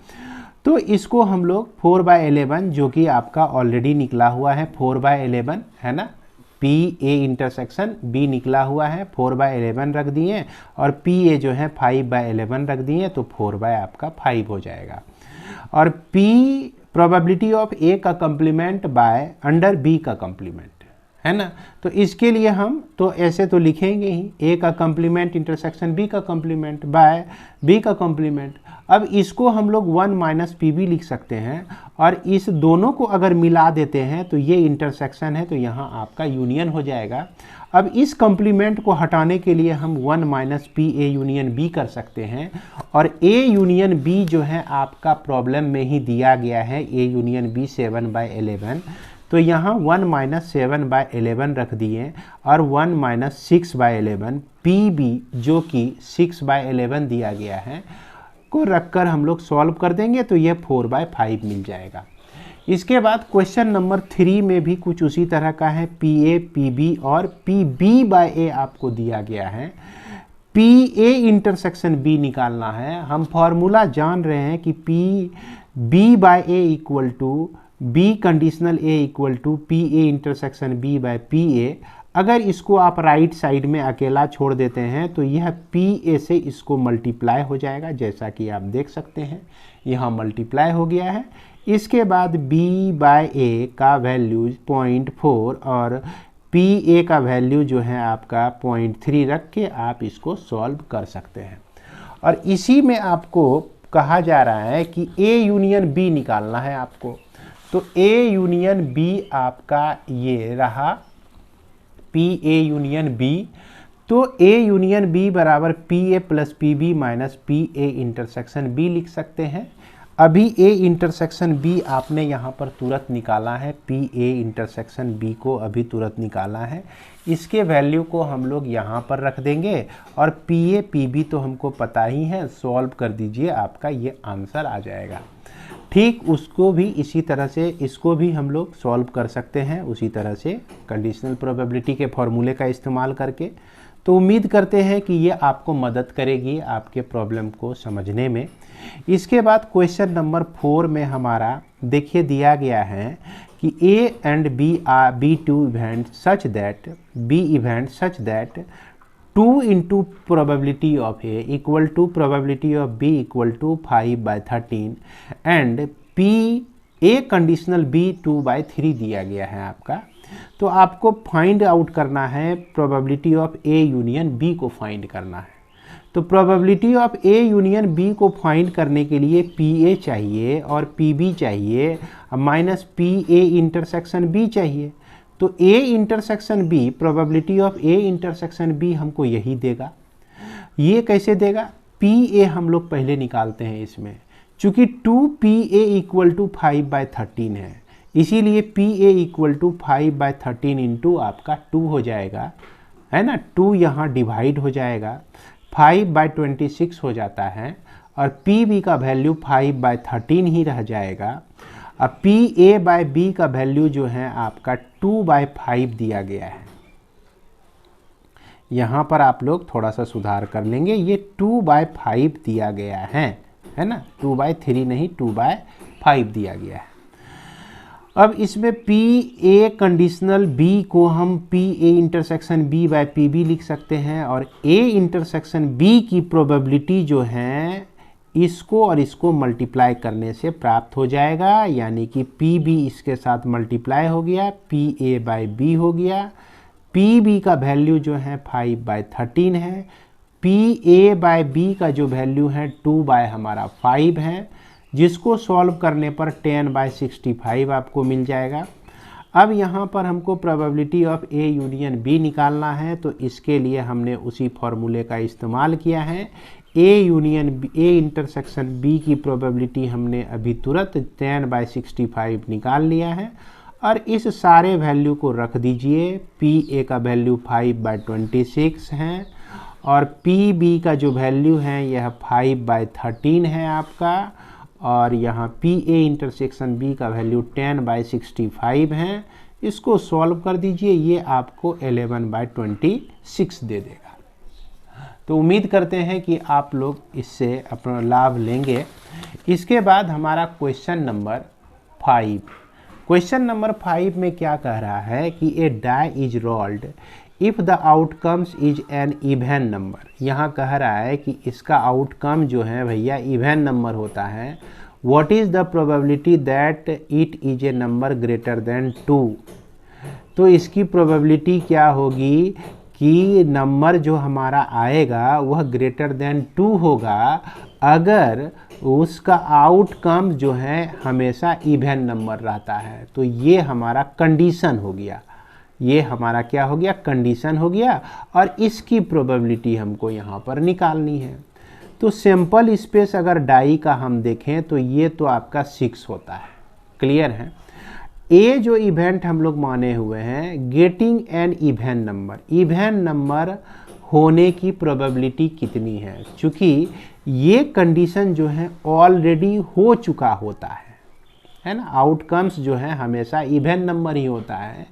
तो इसको हम लोग 4/11 जो कि आपका ऑलरेडी निकला हुआ है 4/11 है ना, पी ए इंटरसेक्शन बी निकला हुआ है 4/11 रख दिए और पी ए जो है 5/11 रख दिए, तो 4 आपका 5 हो जाएगा। और पी प्रोबेबिलिटी ऑफ ए का कंप्लीमेंट बाय अंडर बी का कंप्लीमेंट है ना। तो इसके लिए हम तो ऐसे तो लिखेंगे ही, ए का कॉम्प्लीमेंट इंटरसेक्शन बी का कॉम्प्लीमेंट बाय बी का कॉम्प्लीमेंट। अब इसको हम लोग 1 माइनस पी बी लिख सकते हैं, और इस दोनों को अगर मिला देते हैं तो ये इंटरसेक्शन है, तो यहाँ आपका यूनियन हो जाएगा। अब इस कॉम्प्लीमेंट को हटाने के लिए हम 1 minus P A union B कर सकते हैं, और ए यूनियन बी जो है आपका प्रॉब्लम में ही दिया गया है, ए यूनियन बी 7/11। तो यहाँ 1 माइनस 7/11 रख दिए, और 1 माइनस 6/11 पी बी जो कि 6/11 दिया गया है को रखकर हम लोग सॉल्व कर देंगे, तो ये 4/5 मिल जाएगा। इसके बाद क्वेश्चन नंबर 3 में भी कुछ उसी तरह का है, पी ए पी बी और पी बी बाय ए आपको दिया गया है। पी ए इंटरसेक्शन बी निकालना है। हम फॉर्मूला जान रहे हैं कि P B by A equal to B conditional A equal to P A intersection B by P A. अगर इसको आप राइट साइड में अकेला छोड़ देते हैं तो यह पी ए से इसको मल्टीप्लाई हो जाएगा, जैसा कि आप देख सकते हैं यहाँ मल्टीप्लाई हो गया है। इसके बाद b बाय ए का वैल्यू 0.4 और पी ए का वैल्यू जो है आपका 0.3 रख के आप इसको सॉल्व कर सकते हैं। और इसी में आपको कहा जा रहा है कि ए यूनियन बी निकालना है आपको। तो ए यूनियन बी आपका ये रहा, पी ए यूनियन बी। तो ए यूनियन बी बराबर P A plus P B minus P A intersection B लिख सकते हैं। अभी ए इंटरसेक्शन बी आपने यहाँ पर तुरंत निकाला है, पी ए इंटरसेक्शन बी को अभी तुरंत निकाला है। इसके वैल्यू को हम लोग यहाँ पर रख देंगे, और पी ए पी बी तो हमको पता ही है, सॉल्व कर दीजिए, आपका ये आंसर आ जाएगा। ठीक उसको भी इसी तरह से इसको भी हम लोग सॉल्व कर सकते हैं, उसी तरह से कंडीशनल प्रोबेबिलिटी के फॉर्मूले का इस्तेमाल करके। तो उम्मीद करते हैं कि ये आपको मदद करेगी आपके प्रॉब्लम को समझने में। इसके बाद क्वेश्चन नंबर 4 में हमारा देखिए दिया गया है कि A and B are B two event such that 2 into probability of A equal to probability of B equal to 5/13 and P A conditional B 2/3 दिया गया है आपका। तो आपको फाइंड आउट करना है probability of A union B को find करना है। तो probability of A union B को फाइंड करने के लिए पी ए चाहिए और पी बी चाहिए minus P A intersection B चाहिए। तो A intersection B, probability of A intersection B हमको यही देगा। ये कैसे देगा? पी ए हम लोग पहले निकालते हैं इसमें, चूँकि 2 पी ए इक्वल टू 5/13 है, इसीलिए P A equal to 5/13 into आपका 2 हो जाएगा, है ना। 2 यहाँ डिवाइड हो जाएगा, 5/26 हो जाता है, और पी बी का वैल्यू 5/13 ही रह जाएगा। अब पी ए बाय बी का वैल्यू जो है आपका 2/5 दिया गया है। यहाँ पर आप लोग थोड़ा सा सुधार कर लेंगे, ये 2/5 दिया गया है ना, 2/3 नहीं 2/5 दिया गया है। अब इसमें पी ए कंडीशनल बी को हम P A intersection B by P B लिख सकते हैं, और ए इंटरसेक्शन बी की प्रोबेबिलिटी जो है इसको और इसको मल्टीप्लाई करने से प्राप्त हो जाएगा, यानी कि पी बी इसके साथ मल्टीप्लाई हो गया, पी ए बाय बी हो गया। पी बी का वैल्यू जो है 5/13 है, पी ए बाय बी का जो वैल्यू है 2/5 है, जिसको सॉल्व करने पर 10/65 आपको मिल जाएगा। अब यहाँ पर हमको probability of A union B निकालना है, तो इसके लिए हमने उसी फॉर्मूले का इस्तेमाल किया है। A union A intersection B की प्रोबेबिलिटी हमने अभी तुरंत 10/65 निकाल लिया है, और इस सारे वैल्यू को रख दीजिए। पी ए का वैल्यू 5/26 है, और पी बी का जो वैल्यू है यह 5/13 है आपका, और यहाँ पी ए इंटरसेक्शन बी का वैल्यू 10/65 है। इसको सॉल्व कर दीजिए, ये आपको 11/26 दे देगा। तो उम्मीद करते हैं कि आप लोग इससे अपना लाभ लेंगे। इसके बाद हमारा क्वेश्चन नंबर 5। क्वेश्चन नंबर 5 में क्या कह रहा है कि a die is rolled if the outcomes is an even number. यहाँ कह रहा है कि इसका आउटकम जो है भैया इवन नंबर होता है। What is the probability that it is a number greater than 2। तो इसकी प्रोबेबिलिटी क्या होगी कि नंबर जो हमारा आएगा वह ग्रेटर देन 2 होगा अगर उसका आउटकम जो है हमेशा इवन नंबर रहता है। तो ये हमारा कंडीशन हो गया, ये हमारा क्या हो गया, कंडीशन हो गया, और इसकी प्रोबेबिलिटी हमको यहाँ पर निकालनी है। तो सैंपल स्पेस अगर डाई का हम देखें तो ये तो आपका 6 होता है, क्लियर है। ए जो इवेंट हम लोग माने हुए हैं, getting an even number, even number होने की प्रोबेबिलिटी कितनी है, क्योंकि ये कंडीशन जो है ऑलरेडी हो चुका होता है ना। आउटकम्स जो है हमेशा इवन नंबर ही होता है।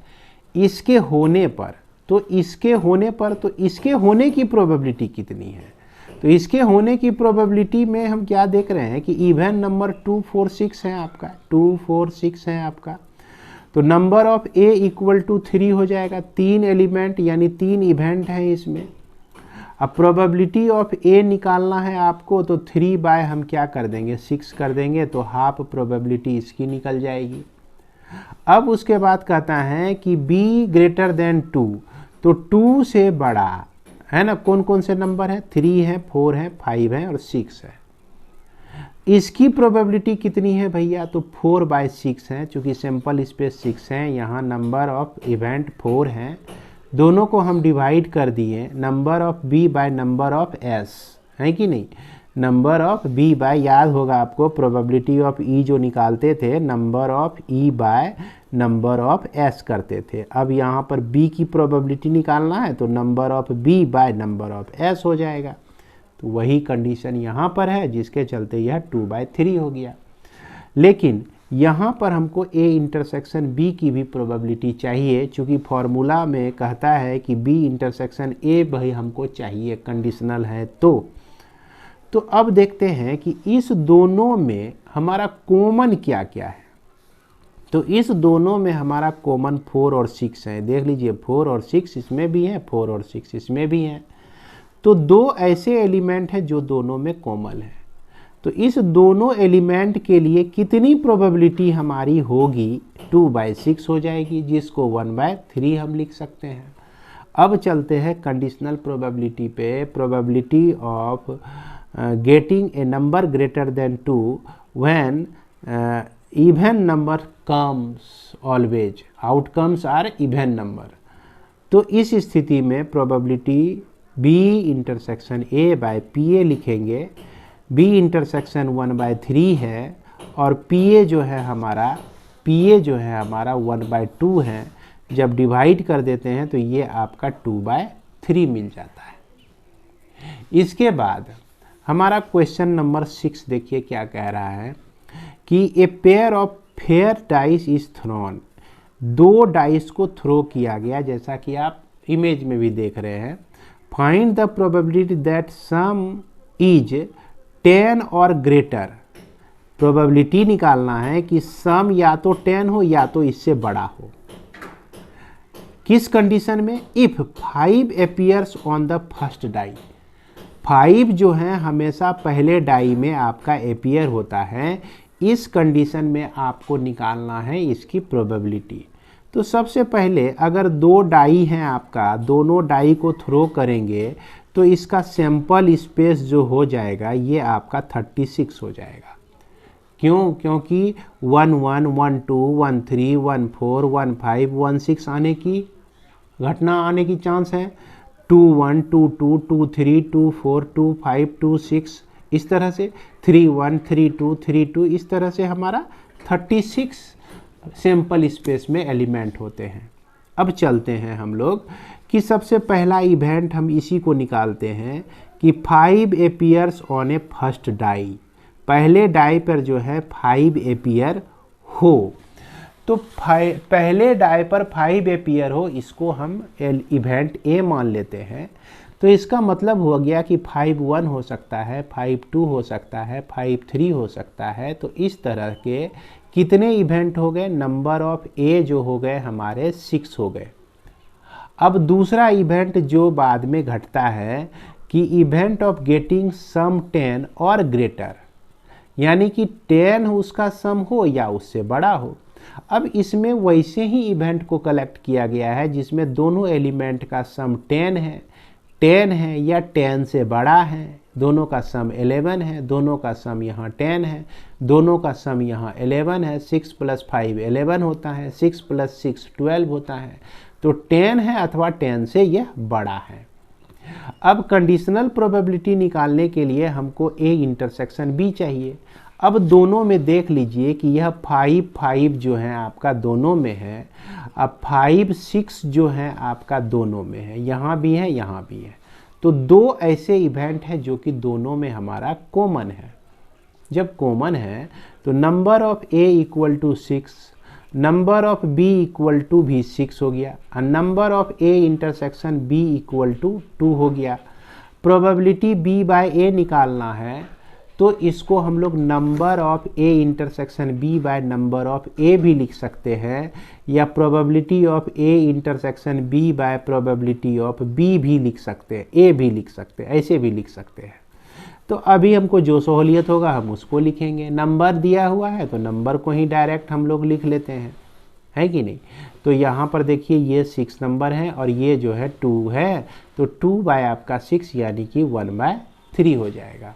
इसके होने पर तो इसके होने की प्रोबेबिलिटी कितनी है, तो इसके होने की प्रोबेबिलिटी में हम क्या देख रहे हैं कि इवन नंबर 2 4 6 है आपका, 2 4 6 है आपका। तो number of A equal to 3 हो जाएगा, 3 एलिमेंट यानी 3 इवेंट है इसमें। अब प्रोबेबिलिटी ऑफ ए निकालना है आपको, तो 3 बाय हम क्या कर देंगे, 6 कर देंगे, तो हाफ प्रोबेबिलिटी इसकी निकल जाएगी। अब उसके बाद कहता है कि बी ग्रेटर देन 2, तो 2 से बड़ा है ना, कौन कौन से नंबर है, 3 है, 4 है, 5 है और 6 है। इसकी प्रोबेबिलिटी कितनी है भैया, तो 4 बाय 6 है, चूँकि सैंपल स्पेस 6 है, यहाँ नंबर ऑफ इवेंट 4 हैं, दोनों को हम डिवाइड कर दिए, number of B by number of S, है कि नहीं, नंबर ऑफ बी बाय, याद होगा आपको प्रोबेबिलिटी ऑफ ई जो निकालते थे number of E bye number of S करते थे। अब यहाँ पर बी की प्रोबेबिलिटी निकालना है तो number of B by number of S हो जाएगा। तो वही कंडीशन यहाँ पर है जिसके चलते यह 2/3 हो गया। लेकिन यहाँ पर हमको ए इंटरसेक्शन बी की भी प्रोबेबिलिटी चाहिए, चूँकि फॉर्मूला में कहता है कि बी इंटरसेक्शन ए भाई हमको चाहिए, कंडीशनल है। तो अब देखते हैं कि इस दोनों में हमारा कॉमन क्या क्या है। तो इस दोनों में हमारा कॉमन 4 और 6 है, देख लीजिए 4 और 6 इसमें भी हैं, 4 और 6 इसमें भी हैं। तो दो ऐसे एलिमेंट हैं जो दोनों में कॉमन है। तो इस दोनों एलिमेंट के लिए कितनी प्रोबेबिलिटी हमारी होगी, 2/6 हो जाएगी, जिसको 1/3 हम लिख सकते हैं। अब चलते हैं कंडीशनल प्रोबेबिलिटी पे। Probability of getting a number greater than 2 when even number comes always, outcomes are even number. तो इस स्थिति में probability B intersection A by P A लिखेंगे। बी इंटरसेक्शन 1/3 है और पी ए जो है हमारा 1/2 है। जब डिवाइड कर देते हैं तो ये आपका 2/3 मिल जाता है। इसके बाद हमारा क्वेश्चन नंबर 6 देखिए क्या कह रहा है कि a pair of fair dice is throne, 2 dice को थ्रो किया गया, जैसा कि आप इमेज में भी देख रहे हैं। Find the probability that some is 10 और ग्रेटर। प्रोबेबिलिटी निकालना है कि सम या तो 10 हो या तो इससे बड़ा हो। किस कंडीशन में, if 5 appears on the first die. 5 जो है हमेशा पहले डाई में आपका अपीयर होता है। इस कंडीशन में आपको निकालना है इसकी प्रोबेबिलिटी। तो सबसे पहले अगर 2 डाई हैं आपका, दोनों डाई को थ्रो करेंगे तो इसका सैंपल स्पेस जो हो जाएगा ये आपका 36 हो जाएगा। क्यों, क्योंकि 1 1 1 2 1 3 1 4 1 5 1 6 आने की घटना आने की चांस है। 2 1 2 2 2 3 2 4 2 5 2 6, इस तरह से 3 1 3 2 3 2, इस तरह से हमारा 36 सैंपल स्पेस में एलिमेंट होते हैं। अब चलते हैं हम लोग कि सबसे पहला इवेंट हम इसी को निकालते हैं कि 5 appears on a first die. पहले डाई पर जो है 5 अपीयर हो, तो पहले डाई पर 5 अपीयर हो, इसको हम इवेंट ए मान लेते हैं। तो इसका मतलब हो गया कि 5 1 हो सकता है, 5 2 हो सकता है, 5 3 हो सकता है। तो इस तरह के कितने इवेंट हो गए, नंबर ऑफ ए जो हो गए हमारे 6 हो गए। अब दूसरा इवेंट जो बाद में घटता है कि इवेंट ऑफ गेटिंग सम 10 और ग्रेटर, यानी कि 10 उसका सम हो या उससे बड़ा हो। अब इसमें वैसे ही इवेंट को कलेक्ट किया गया है जिसमें दोनों एलिमेंट का सम 10 है या 10 से बड़ा है, दोनों का सम 11 है, दोनों का सम यहाँ 10 है, दोनों का सम यहाँ 11 है, 6 + 5 11 होता है, 6 + 6 12 होता है, तो 10 है अथवा 10 से यह बड़ा है। अब कंडीशनल प्रोबेबिलिटी निकालने के लिए हमको A इंटरसेक्शन B चाहिए। अब दोनों में देख लीजिए कि यह 5 जो है आपका दोनों में है, अब 5 6 जो है आपका दोनों में है, यहाँ भी है यहाँ भी है, तो दो ऐसे इवेंट हैं जो कि दोनों में हमारा कॉमन है। जब कॉमन है तो number of A = 6, number of B = भी 6 हो गया और number of A intersection B = 2 हो गया। प्रोबेबिलिटी B/A निकालना है तो इसको हम लोग number of A intersection B number of A भी लिख सकते हैं, या probability of A intersection B probability of B भी लिख सकते हैं, A भी लिख सकते हैं, ऐसे भी लिख सकते हैं। तो अभी हमको जो सहूलियत होगा हम उसको लिखेंगे। नंबर दिया हुआ है तो नंबर को ही डायरेक्ट हम लोग लिख लेते हैं, है कि नहीं। तो यहाँ पर देखिए ये 6 नंबर है और ये जो है 2 है, तो 2 आपका 6 यानी कि 1/3 हो जाएगा।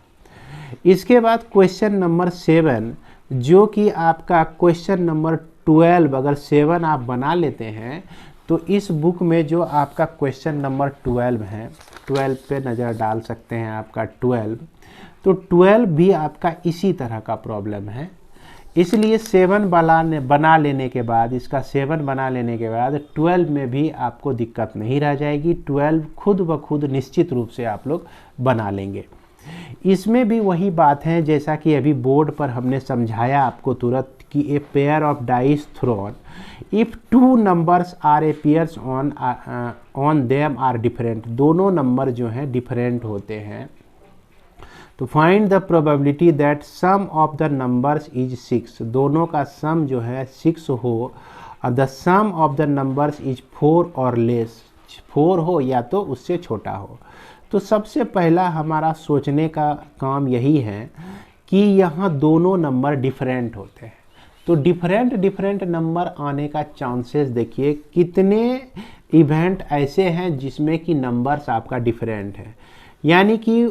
इसके बाद क्वेश्चन नंबर 7 जो कि आपका क्वेश्चन नंबर 12, अगर 7 आप बना लेते हैं तो इस बुक में जो आपका क्वेश्चन नंबर 12 है, 12 पे नज़र डाल सकते हैं आपका 12, तो 12 भी आपका इसी तरह का प्रॉब्लम है। इसलिए 7 बना लेने के बाद, इसका 7 बना लेने के बाद 12 में भी आपको दिक्कत नहीं रह जाएगी। 12 खुद ब खुद निश्चित रूप से आप लोग बना लेंगे। इसमें भी वही बात है जैसा कि अभी बोर्ड पर हमने समझाया आपको तुरंत कि a pair of dice thrown if 2 numbers are a pairs on them are different, दोनों नंबर जो हैं डिफरेंट होते हैं, तो find the probability that sum of the numbers is 6, दोनों का सम जो है 6 हो और the sum of the numbers is 4 or less, 4 हो या तो उससे छोटा हो। तो सबसे पहला हमारा सोचने का काम यही है कि यहाँ दोनों नंबर डिफरेंट होते हैं, तो डिफरेंट नंबर आने का चांसेस देखिए कितने इवेंट ऐसे हैं जिसमें कि नंबर्स आपका डिफरेंट है। यानी कि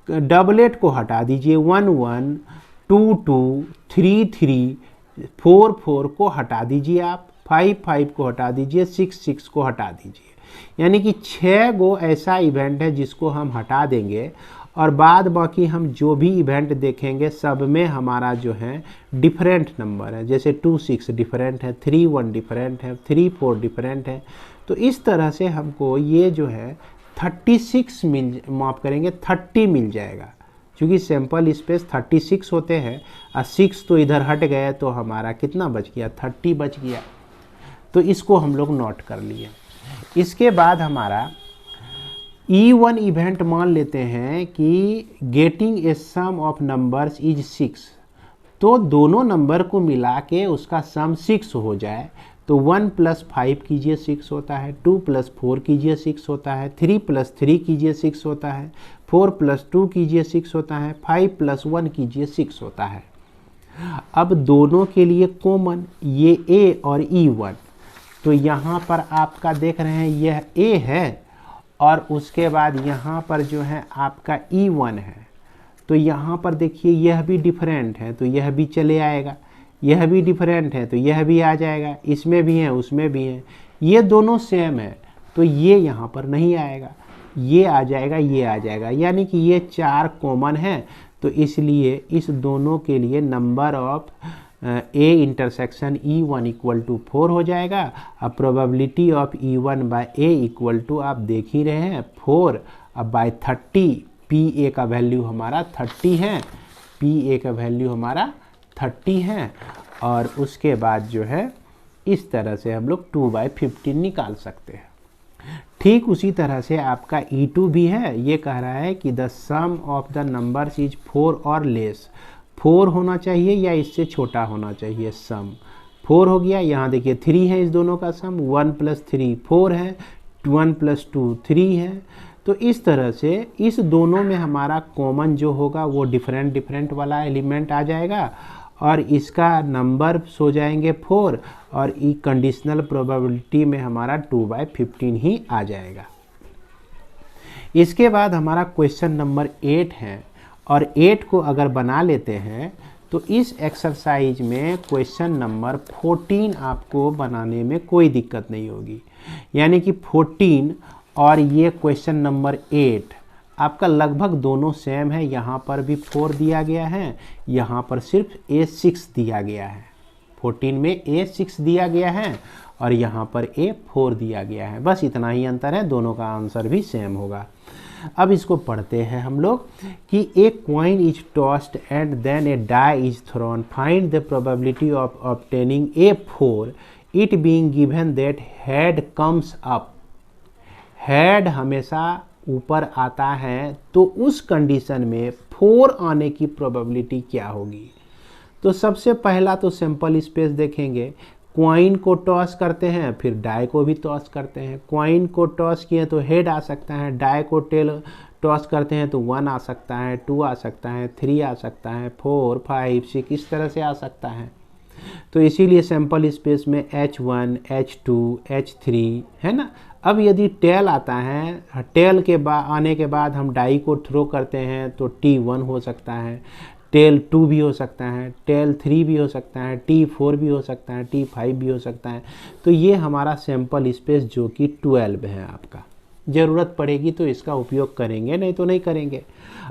डबलेट को हटा दीजिए, 1 1 2 2 3 3 4 4 को हटा दीजिए, आप 5 5 को हटा दीजिए, 6 6 को हटा दीजिए, यानी कि 6 गो ऐसा इवेंट है जिसको हम हटा देंगे और बाद बाकी हम जो भी इवेंट देखेंगे सब में हमारा जो है डिफरेंट नंबर है। जैसे 2 6 डिफरेंट है, 3 1 डिफरेंट है, 3 4 डिफरेंट है। तो इस तरह से हमको ये जो है 36 माफ़ करेंगे 30 मिल जाएगा, क्योंकि सैंपल स्पेस 36 होते हैं और 6 तो इधर हट गए तो हमारा कितना बच गया, 30 बच गया। तो इसको हम लोग नोट कर लिए। इसके बाद हमारा E1 इवेंट मान लेते हैं कि getting a sum of numbers is 6, तो दोनों नंबर को मिला के उसका सम 6 हो जाए तो 1 + 5 कीजिए 6 होता है, 2 + 4 कीजिए 6 होता है, 3 + 3 कीजिए 6 होता है, 4 + 2 कीजिए 6 होता है, 5 + 1 कीजिए 6 होता है। अब दोनों के लिए कॉमन ये A और E1, तो यहाँ पर आपका देख रहे हैं यह A है और उसके बाद यहाँ पर जो है आपका E1 है, तो यहाँ पर देखिए यह भी डिफरेंट है तो यह भी चले आएगा, यह भी डिफरेंट है तो यह भी आ जाएगा, इसमें भी है उसमें भी है, ये दोनों सेम है तो ये यहाँ पर नहीं आएगा, ये आ जाएगा, ये आ जाएगा, यानी कि ये 4 कॉमन है। तो इसलिए इस दोनों के लिए number of A intersection E1 = 4 हो जाएगा। अब प्रोबेबिलिटी ऑफ E1/A = आप देख ही रहे हैं 4 अब बाय 30, PA का वैल्यू हमारा 30 है, PA का वैल्यू हमारा 30 है। और उसके बाद जो है इस तरह से हम लोग 2/15 निकाल सकते हैं। ठीक उसी तरह से आपका E2 भी है, ये कह रहा है कि the sum of the numbers is 4 or less, 4 होना चाहिए या इससे छोटा होना चाहिए, सम 4 हो गया। यहाँ देखिए 3 है इस दोनों का सम, 1 + 3 4 है, 1 + 2 3 है। तो इस तरह से इस दोनों में हमारा कॉमन जो होगा वो डिफरेंट वाला एलिमेंट आ जाएगा और इसका नंबर हो जाएंगे 4 और ई कंडीशनल प्रोबेबिलिटी में हमारा 2/15 ही आ जाएगा। इसके बाद हमारा क्वेश्चन नंबर 8 है और 8 को अगर बना लेते हैं तो इस एक्सरसाइज में क्वेश्चन नंबर 14 आपको बनाने में कोई दिक्कत नहीं होगी। यानी कि 14 और ये क्वेश्चन नंबर 8 आपका लगभग दोनों सेम है। यहाँ पर भी 4 दिया गया है, यहाँ पर सिर्फ A6 दिया गया है। 14 में A6 दिया गया है और यहाँ पर A4 दिया गया है, बस इतना ही अंतर है, दोनों का आंसर भी सेम होगा। अब इसको पढ़ते हैं हम लोग कि a coin is tossed and then a die is thrown, find the probability of obtaining A4 it being given that head comes up. Head हमेशा ऊपर आता है, तो उस कंडीशन में 4 आने की प्रोबेबिलिटी क्या होगी। तो सबसे पहला तो सिंपल स्पेस देखेंगे, क्वाइन को टॉस करते हैं, फिर डाई को भी टॉस करते हैं। क्वाइन को टॉस किए तो हेड आ सकता है, डाई को टेल टॉस करते हैं तो 1 आ सकता है, 2 आ सकता है, 3 आ सकता है, 4, 5, 6 इस तरह से आ सकता है। तो इसीलिए सैम्पल स्पेस में H1, H2, H3 है ना। अब यदि टेल आता है, टेल के बाद आने के बाद हम डाई को थ्रो करते हैं तो T1 हो सकता है, टेल 2 भी हो सकता है, टेल 3 भी हो सकता है, T4 भी हो सकता है, T5 भी हो सकता है। तो ये हमारा सैम्पल स्पेस जो कि 12 है आपका। ज़रूरत पड़ेगी तो इसका उपयोग करेंगे, नहीं तो नहीं करेंगे।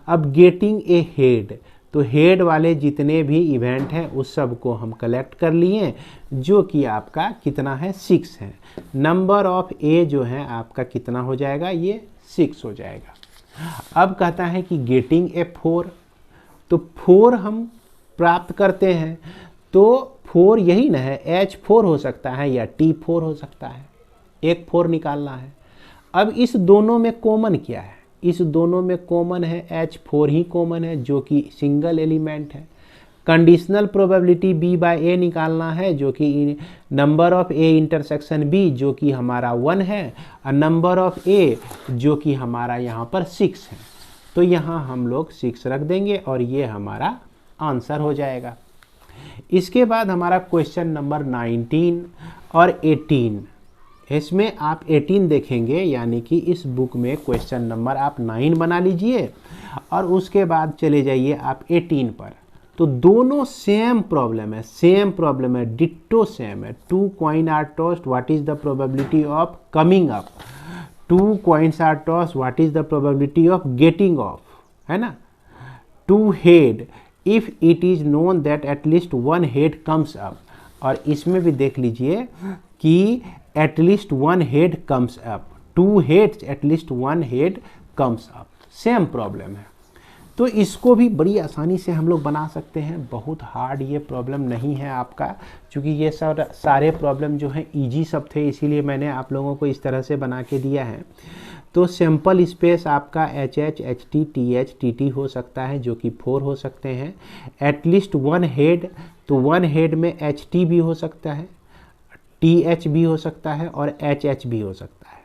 अब गेटिंग ए हेड, तो हेड वाले जितने भी इवेंट हैं उस सब को हम कलेक्ट कर लिए, जो कि आपका कितना है 6 है। नंबर ऑफ ए जो है आपका कितना हो जाएगा, ये 6 हो जाएगा। अब कहता है कि गेटिंग ए 4, तो 4 हम प्राप्त करते हैं, तो 4 यही ना है, H4 हो सकता है या T4 हो सकता है, एक 4 निकालना है। अब इस दोनों में कॉमन क्या है, इस दोनों में कॉमन है H4 ही कॉमन है, जो कि सिंगल एलिमेंट है। कंडीशनल प्रोबेबिलिटी B/A निकालना है, जो कि number of A intersection B जो कि हमारा 1 है, और नंबर ऑफ A जो कि हमारा यहाँ पर 6 है। तो यहाँ हम लोग 6 रख देंगे और ये हमारा आंसर हो जाएगा। इसके बाद हमारा क्वेश्चन नंबर 19 और 18, इसमें आप 18 देखेंगे, यानी कि इस बुक में क्वेश्चन नंबर आप 9 बना लीजिए और उसके बाद चले जाइए आप 18 पर। तो दोनों सेम प्रॉब्लम है, डिट्टो सेम है। 2 coin are tossed, what is the probability of coming up. 2 coins are tossed, what is the probability of getting off, है ना। 2 head, if it is known that at least 1 head comes up, और इसमें भी देख लीजिए कि at least 1 head comes up, 2 heads at least 1 head comes up, same problem है। तो इसको भी बड़ी आसानी से हम लोग बना सकते हैं, बहुत हार्ड ये प्रॉब्लम नहीं है आपका, क्योंकि ये सारे प्रॉब्लम जो हैं इजी सब थे, इसीलिए मैंने आप लोगों को इस तरह से बना के दिया है। तो सिंपल स्पेस आपका HH, HT, TH, TT हो सकता है, जो कि 4 हो सकते हैं। एटलीस्ट 1 हेड, तो 1 हेड में HT भी हो सकता है, TH भी हो सकता है और HH भी हो सकता है।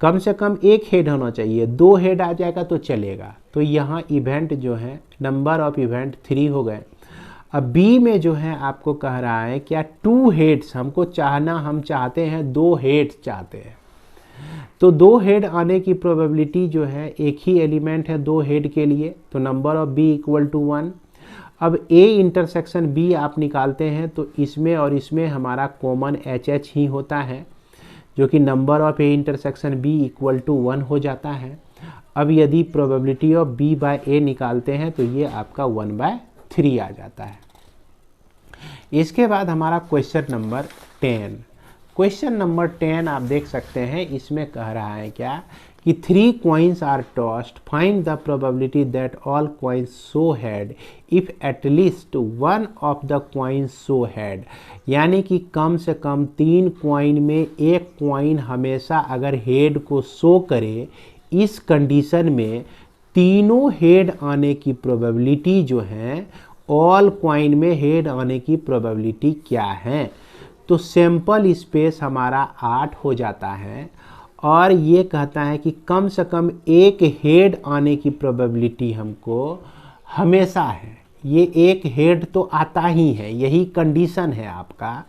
कम से कम 1 हेड होना चाहिए, 2 हेड आ जाएगा तो चलेगा। तो यहाँ इवेंट जो है, नंबर ऑफ इवेंट 3 हो गए। अब B में जो है आपको कह रहा है क्या 2 हेड्स हमको हम चाहते हैं, 2 हेड्स चाहते हैं। तो 2 हेड आने की प्रोबेबिलिटी जो है, एक ही एलिमेंट है 2 हेड के लिए, तो number of B equal to 1। अब A इंटरसेक्शन B आप निकालते हैं तो इसमें और इसमें हमारा कॉमन HH ही होता है, जो कि number of A intersection B equal to 1 हो जाता है। अब यदि प्रोबेबिलिटी ऑफ B/A निकालते हैं तो ये आपका 1/3 आ जाता है। इसके बाद हमारा क्वेश्चन नंबर 10, क्वेश्चन नंबर 10 आप देख सकते हैं, इसमें कह रहा है क्या कि 3 coins are tossed, find the probability that all coins show head if at least one of the coins show head। यानी कि कम से कम 3 कॉइन में एक कॉइन हमेशा अगर हेड को शो करे, इस कंडीशन में तीनों हेड आने की प्रोबेबिलिटी जो है, ऑल कॉइन में हेड आने की प्रोबेबिलिटी क्या है। तो सैंपल स्पेस हमारा 8 हो जाता है और ये कहता है कि कम से कम 1 हेड आने की प्रोबेबिलिटी हमको हमेशा है, ये एक हेड तो आता ही है, यही कंडीशन है आपका।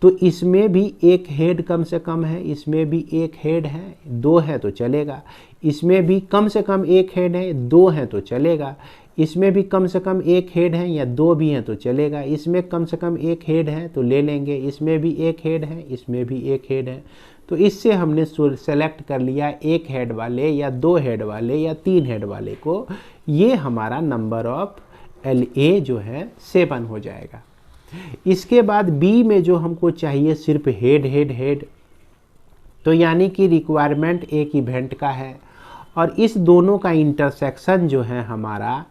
तो इसमें भी एक हेड कम से कम है, इसमें भी एक हेड है, 2 है तो चलेगा। इसमें भी कम से कम एक हेड है, 2 है तो चलेगा। इसमें भी कम से कम एक हेड है या 2 भी हैं तो चलेगा। इसमें कम से कम एक हेड है तो ले लेंगे। इसमें भी एक हेड है, इसमें भी एक हेड है। तो इससे हमने सेलेक्ट कर लिया एक हेड वाले या 2 हेड वाले या 3 हेड वाले को। ये हमारा नंबर ऑफ LA जो है 7 हो जाएगा। इसके बाद B में जो हमको चाहिए सिर्फ हेड हेड हेड, तो यानी कि रिक्वायरमेंट एक इवेंट का है और इस दोनों का इंटरसेक्शन जो है हमारा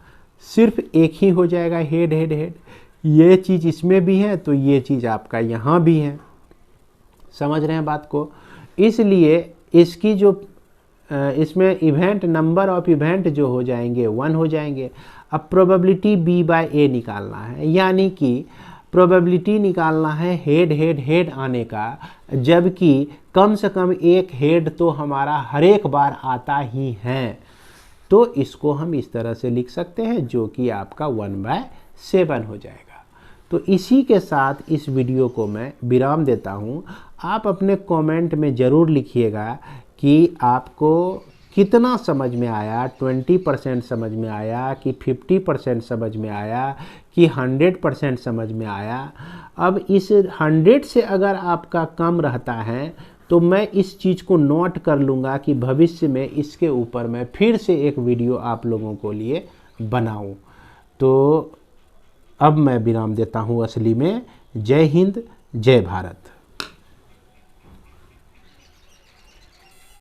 सिर्फ एक ही हो जाएगा, हेड हेड हेड। ये चीज़ इसमें भी है तो ये चीज़ आपका यहाँ भी है। समझ रहे हैं बात को? इसलिए इसकी जो इसमें इवेंट नंबर ऑफ इवेंट जो हो जाएंगे 1 हो जाएंगे। अब प्रोबेबिलिटी B/A निकालना है, यानी कि प्रोबेबिलिटी निकालना है हेड हेड हेड आने का, जबकि कम से कम एक हेड तो हमारा हर एक बार आता ही है। तो इसको हम इस तरह से लिख सकते हैं जो कि आपका 1/7 हो जाएगा। तो इसी के साथ इस वीडियो को मैं विराम देता हूँ। आप अपने कमेंट में ज़रूर लिखिएगा कि आपको कितना समझ में आया, 20% समझ में आया कि 50% समझ में आया कि 100% समझ में आया। अब इस 100 से अगर आपका कम रहता है तो मैं इस चीज़ को नोट कर लूँगा कि भविष्य में इसके ऊपर मैं फिर से एक वीडियो आप लोगों को लिए बनाऊँ। तो अब मैं विराम देता हूँ असली में। जय हिंद, जय भारत।